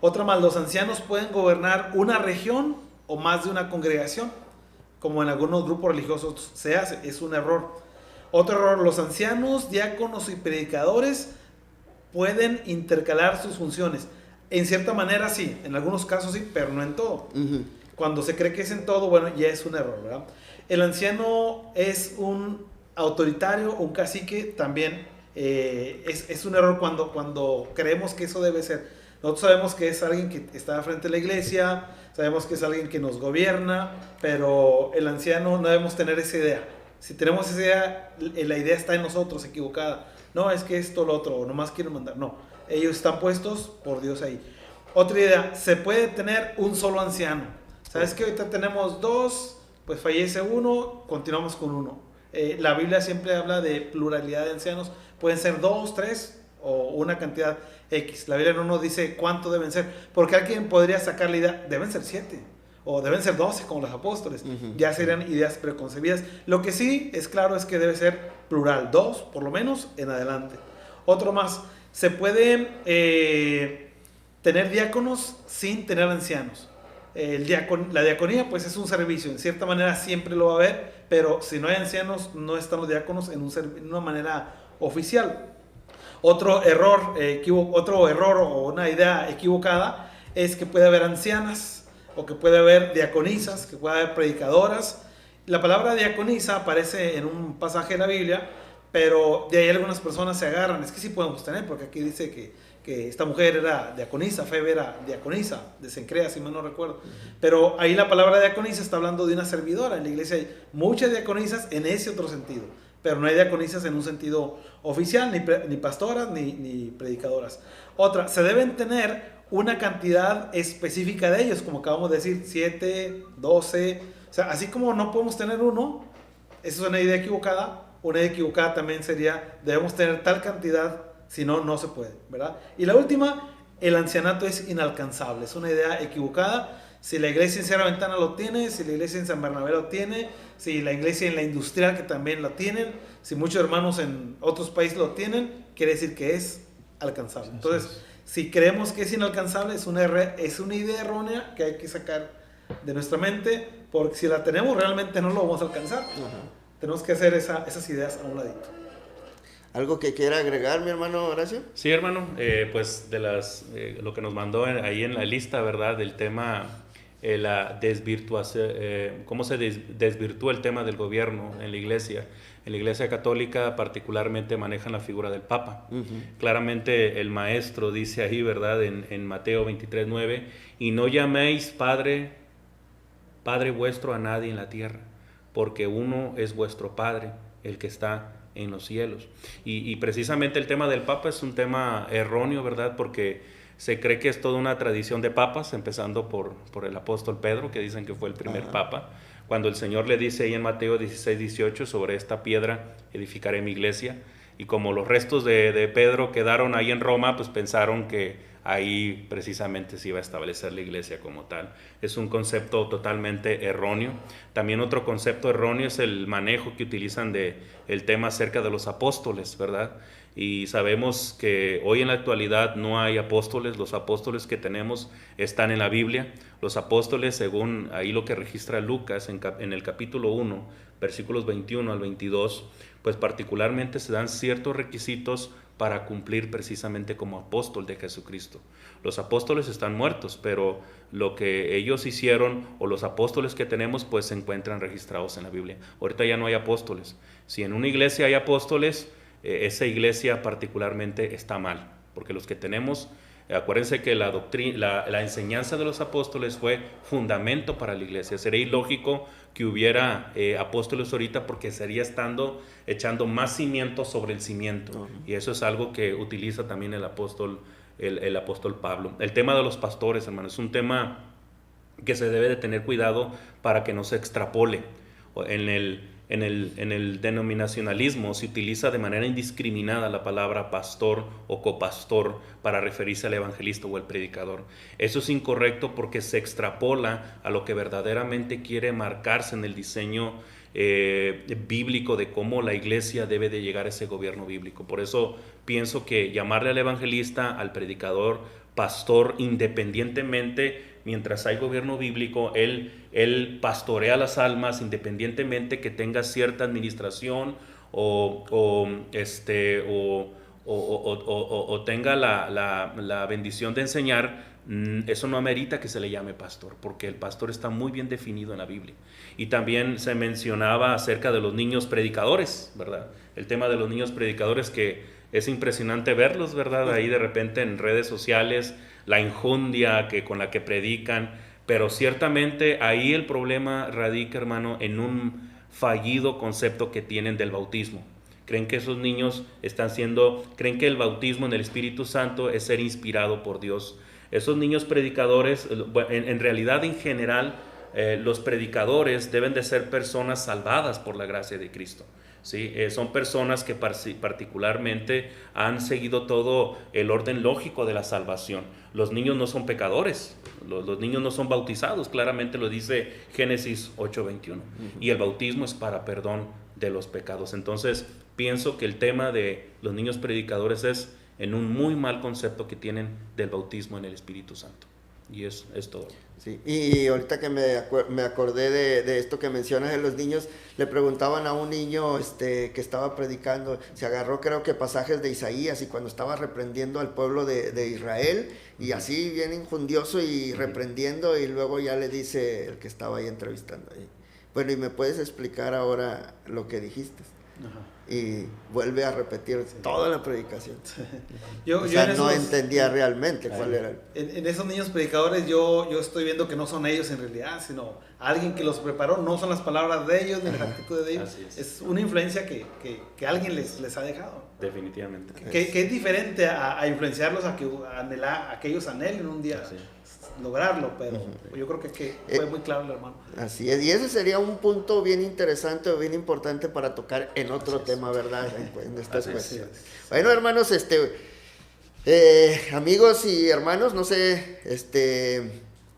Otra más, los ancianos pueden gobernar una región o más de una congregación, como en algunos grupos religiosos se hace. Es un error. Otro error, los ancianos, diáconos y predicadores pueden intercalar sus funciones. En cierta manera sí, en algunos casos sí, pero no en todo. Cuando se cree que es en todo, bueno, ya es un error, ¿verdad? El anciano es un autoritario, un cacique, también es un error cuando creemos que eso debe ser. Nosotros sabemos que es alguien que está frente a la iglesia, sabemos que es alguien que nos gobierna, pero el anciano no debemos tener esa idea. Si tenemos esa idea, la idea está en nosotros, equivocada. No, es que esto, lo otro, o nomás quieren mandar. No. Ellos están puestos por Dios ahí. Otra idea, se puede tener un solo anciano. ¿Sabes que ahorita tenemos 2? Pues fallece uno, continuamos con uno. La Biblia siempre habla de pluralidad de ancianos. Pueden ser 2, 3 o una cantidad X. La Biblia no nos dice cuánto deben ser, porque alguien podría sacar la idea, deben ser 7 o deben ser 12 como los apóstoles. Ya serían ideas preconcebidas. Lo que sí es claro es que debe ser plural, 2 por lo menos en adelante. Otro más, se puede tener diáconos sin tener ancianos. La diaconía pues es un servicio, en cierta manera siempre lo va a haber, pero si no hay ancianos no están los diáconos en una manera oficial. Otro error o una idea equivocada es que puede haber ancianas o que puede haber diaconisas, que puede haber predicadoras. La palabra diaconisa aparece en un pasaje de la Biblia, pero de ahí algunas personas se agarran. Es que sí podemos tener, porque aquí dice que esta mujer era diaconisa, Febe era diaconisa, de Cencrea, si mal no recuerdo. Pero ahí la palabra diaconisa está hablando de una servidora. En la iglesia hay muchas diaconisas en ese otro sentido, pero no hay diaconisas en un sentido oficial, ni pastoras, ni predicadoras. Otra, se deben tener una cantidad específica de ellos, como acabamos de decir, 7, 12, o sea, así como no podemos tener uno, esa es una idea equivocada. Una idea equivocada también sería, debemos tener tal cantidad, si no, no se puede, ¿verdad? Y la última, el ancianato es inalcanzable, es una idea equivocada. Si la iglesia en Sierra Ventana lo tiene, si la iglesia en San Bernabé lo tiene, si la iglesia en la industrial que también lo tienen, si muchos hermanos en otros países lo tienen, quiere decir que es alcanzable. Entonces, si creemos que es inalcanzable, es una idea errónea que hay que sacar de nuestra mente, porque si la tenemos realmente no lo vamos a alcanzar. Tenemos que hacer esas ideas a un ladito. ¿Algo que quiera agregar, mi hermano Horacio? Sí, hermano, pues de lo que nos mandó ahí en la lista, ¿verdad? Del tema, la desvirtuación, cómo se desvirtúa el tema del gobierno en la iglesia. En la iglesia católica particularmente manejan la figura del Papa. Claramente el maestro dice ahí, ¿verdad? En Mateo 23:9, y no llaméis Padre vuestro a nadie en la tierra, porque uno es vuestro Padre, el que está en los cielos. Y precisamente el tema del Papa es un tema erróneo, ¿verdad? Porque se cree que es toda una tradición de papas, empezando por el apóstol Pedro, que dicen que fue el primer papa. Cuando el Señor le dice ahí en Mateo 16:18, sobre esta piedra edificaré mi iglesia, y como los restos de Pedro quedaron ahí en Roma, pues pensaron que ahí precisamente se iba a establecer la iglesia como tal. Es un concepto totalmente erróneo. También otro concepto erróneo es el manejo que utilizan el tema acerca de los apóstoles, ¿verdad? Y sabemos que hoy en la actualidad no hay apóstoles. Los apóstoles que tenemos están en la Biblia. Los apóstoles, según ahí lo que registra Lucas en el capítulo 1, versículos 21 al 22, pues particularmente se dan ciertos requisitos para cumplir precisamente como apóstol de Jesucristo. Los apóstoles están muertos, pero lo que ellos hicieron, o los apóstoles que tenemos, pues se encuentran registrados en la Biblia. Ahorita ya no hay apóstoles. Si en una iglesia hay apóstoles, esa iglesia particularmente está mal, porque los que tenemos, acuérdense que la enseñanza de los apóstoles fue fundamento para la iglesia. Sería ilógico que hubiera apóstoles ahorita, porque sería echando más cimientos sobre el cimiento. Y eso es algo que utiliza también el apóstol Pablo. El tema de los pastores, hermano, es un tema que se debe de tener cuidado para que no se extrapole. En el denominacionalismo se utiliza de manera indiscriminada la palabra pastor o copastor para referirse al evangelista o al predicador. Eso es incorrecto, porque se extrapola a lo que verdaderamente quiere marcarse en el diseño bíblico de cómo la iglesia debe de llegar a ese gobierno bíblico. Por eso pienso que llamarle al evangelista, al predicador, pastor, independientemente, mientras hay gobierno bíblico, él pastorea las almas independientemente que tenga cierta administración o tenga la bendición de enseñar. Eso no amerita que se le llame pastor, porque el pastor está muy bien definido en la Biblia. Y también se mencionaba acerca de los niños predicadores, ¿verdad? El tema de los niños predicadores, que es impresionante verlos, ¿verdad? Ahí de repente en redes sociales, la injundia con la que predican, pero ciertamente ahí el problema radica, hermano, en un fallido concepto que tienen del bautismo. Creen que esos niños creen que el bautismo en el Espíritu Santo es ser inspirado por Dios. Esos niños predicadores, en realidad, en general, los predicadores deben de ser personas salvadas por la gracia de Cristo. ¿Sí? Son personas que particularmente han seguido todo el orden lógico de la salvación. Los niños no son pecadores, los niños no son bautizados, claramente lo dice Génesis 8:21. Y el bautismo es para perdón de los pecados. Entonces, pienso que el tema de los niños predicadores es en un muy mal concepto que tienen del bautismo en el Espíritu Santo. Y es todo. Sí, y ahorita que me acordé de esto que mencionas de los niños, le preguntaban a un niño que estaba predicando, se agarró creo que pasajes de Isaías y cuando estaba reprendiendo al pueblo de Israel, y así bien injundioso y reprendiendo, y luego ya le dice el que estaba ahí entrevistando ahí, bueno, ¿y me puedes explicar ahora lo que dijiste? Ajá. Y vuelve a repetir toda la predicación. Yo no entendía realmente cuál era. En esos niños predicadores yo estoy viendo que no son ellos en realidad, sino alguien que los preparó, no son las palabras de ellos, ni las actitudes de ellos. Es una influencia que alguien les ha dejado. Definitivamente. Que es diferente a influenciarlos a que ellos anhelen un día lograrlo, pero yo creo que fue muy claro el hermano. Así es, y ese sería un punto bien interesante o bien importante para tocar en otro tema, ¿verdad? En estas cuestiones. Bueno, hermanos, amigos y hermanos, no sé,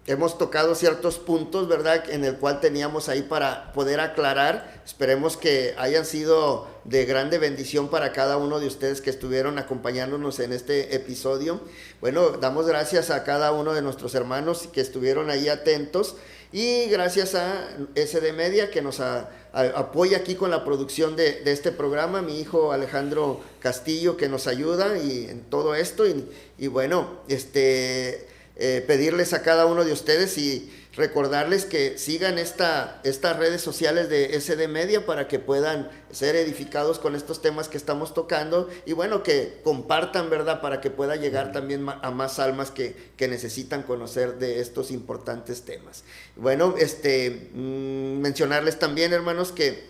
hemos tocado ciertos puntos, ¿verdad? En el cual teníamos ahí para poder aclarar. Esperemos que hayan sido de grande bendición para cada uno de ustedes que estuvieron acompañándonos en este episodio. Bueno, damos gracias a cada uno de nuestros hermanos que estuvieron ahí atentos, y gracias a SD Media que nos apoya aquí con la producción de este programa, mi hijo Alejandro Castillo que nos ayuda y en todo esto, y bueno, pedirles a cada uno de ustedes y recordarles que sigan estas redes sociales de SD Media para que puedan ser edificados con estos temas que estamos tocando, y bueno, que compartan, ¿verdad? Para que pueda llegar también a más almas que necesitan conocer de estos importantes temas. Bueno, mencionarles también, hermanos, que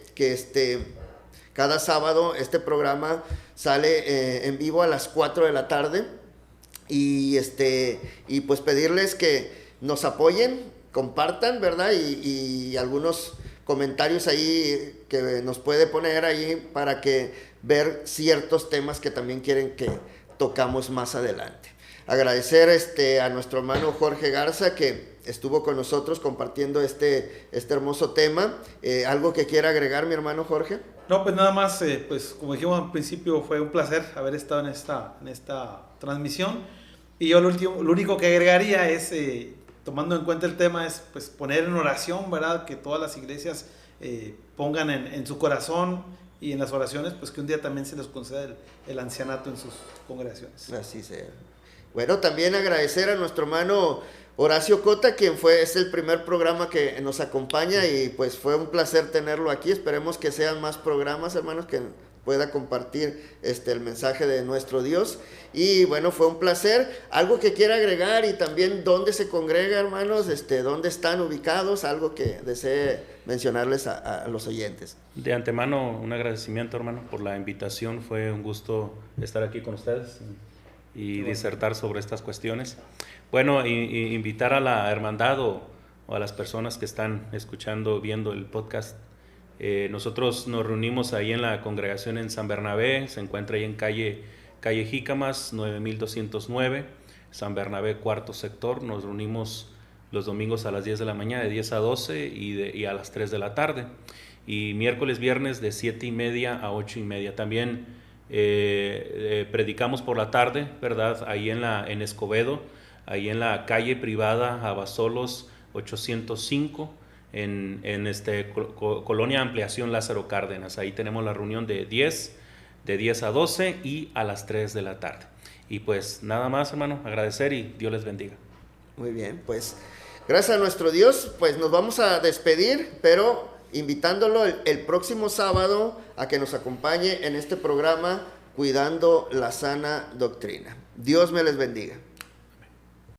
cada sábado este programa sale en vivo a las 4 de la tarde. Y pues pedirles que nos apoyen, compartan, ¿verdad? Y algunos comentarios ahí que nos puede poner ahí para que ver ciertos temas que también quieren que tocamos más adelante. Agradecer a nuestro hermano Jorge Garza que estuvo con nosotros compartiendo este hermoso tema. ¿Algo que quiera agregar, mi hermano Jorge? No, pues nada más, pues como dijimos al principio, fue un placer haber estado en esta transmisión. Y yo lo único que agregaría es, tomando en cuenta el tema, es pues poner en oración, ¿verdad? Que todas las iglesias pongan en su corazón y en las oraciones, pues que un día también se les conceda el ancianato en sus congregaciones. Así sea. Bueno, también agradecer a nuestro hermano Horacio Cota, quien es el primer programa que nos acompaña, y pues fue un placer tenerlo aquí. Esperemos que sean más programas, hermanos, que pueda compartir el mensaje de nuestro Dios. Y bueno, fue un placer. Algo que quiera agregar, y también dónde se congrega, hermanos, dónde están ubicados, algo que desee mencionarles a los oyentes. De antemano, un agradecimiento, hermano, por la invitación. Fue un gusto estar aquí con ustedes y disertar sobre estas cuestiones. Bueno, invitar a la hermandad o a las personas que están escuchando, viendo el podcast. Nosotros nos reunimos ahí en la congregación en San Bernabé, se encuentra ahí en calle Jícamas, 9209, San Bernabé, cuarto sector. Nos reunimos los domingos a las 10 de la mañana, de 10 a 12 y a las 3 de la tarde. Y miércoles, viernes de 7:30 a 8:30. También predicamos por la tarde, ¿verdad? Ahí en Escobedo, ahí en la calle privada Abasolos 805, en Colonia Ampliación Lázaro Cárdenas. Ahí tenemos la reunión de 10 a 12 y a las 3 de la tarde. Y pues nada más, hermano, agradecer y Dios les bendiga. Muy bien, pues gracias a nuestro Dios, pues nos vamos a despedir, pero invitándolo el próximo sábado a que nos acompañe en este programa Cuidando la Sana Doctrina. Dios me les bendiga.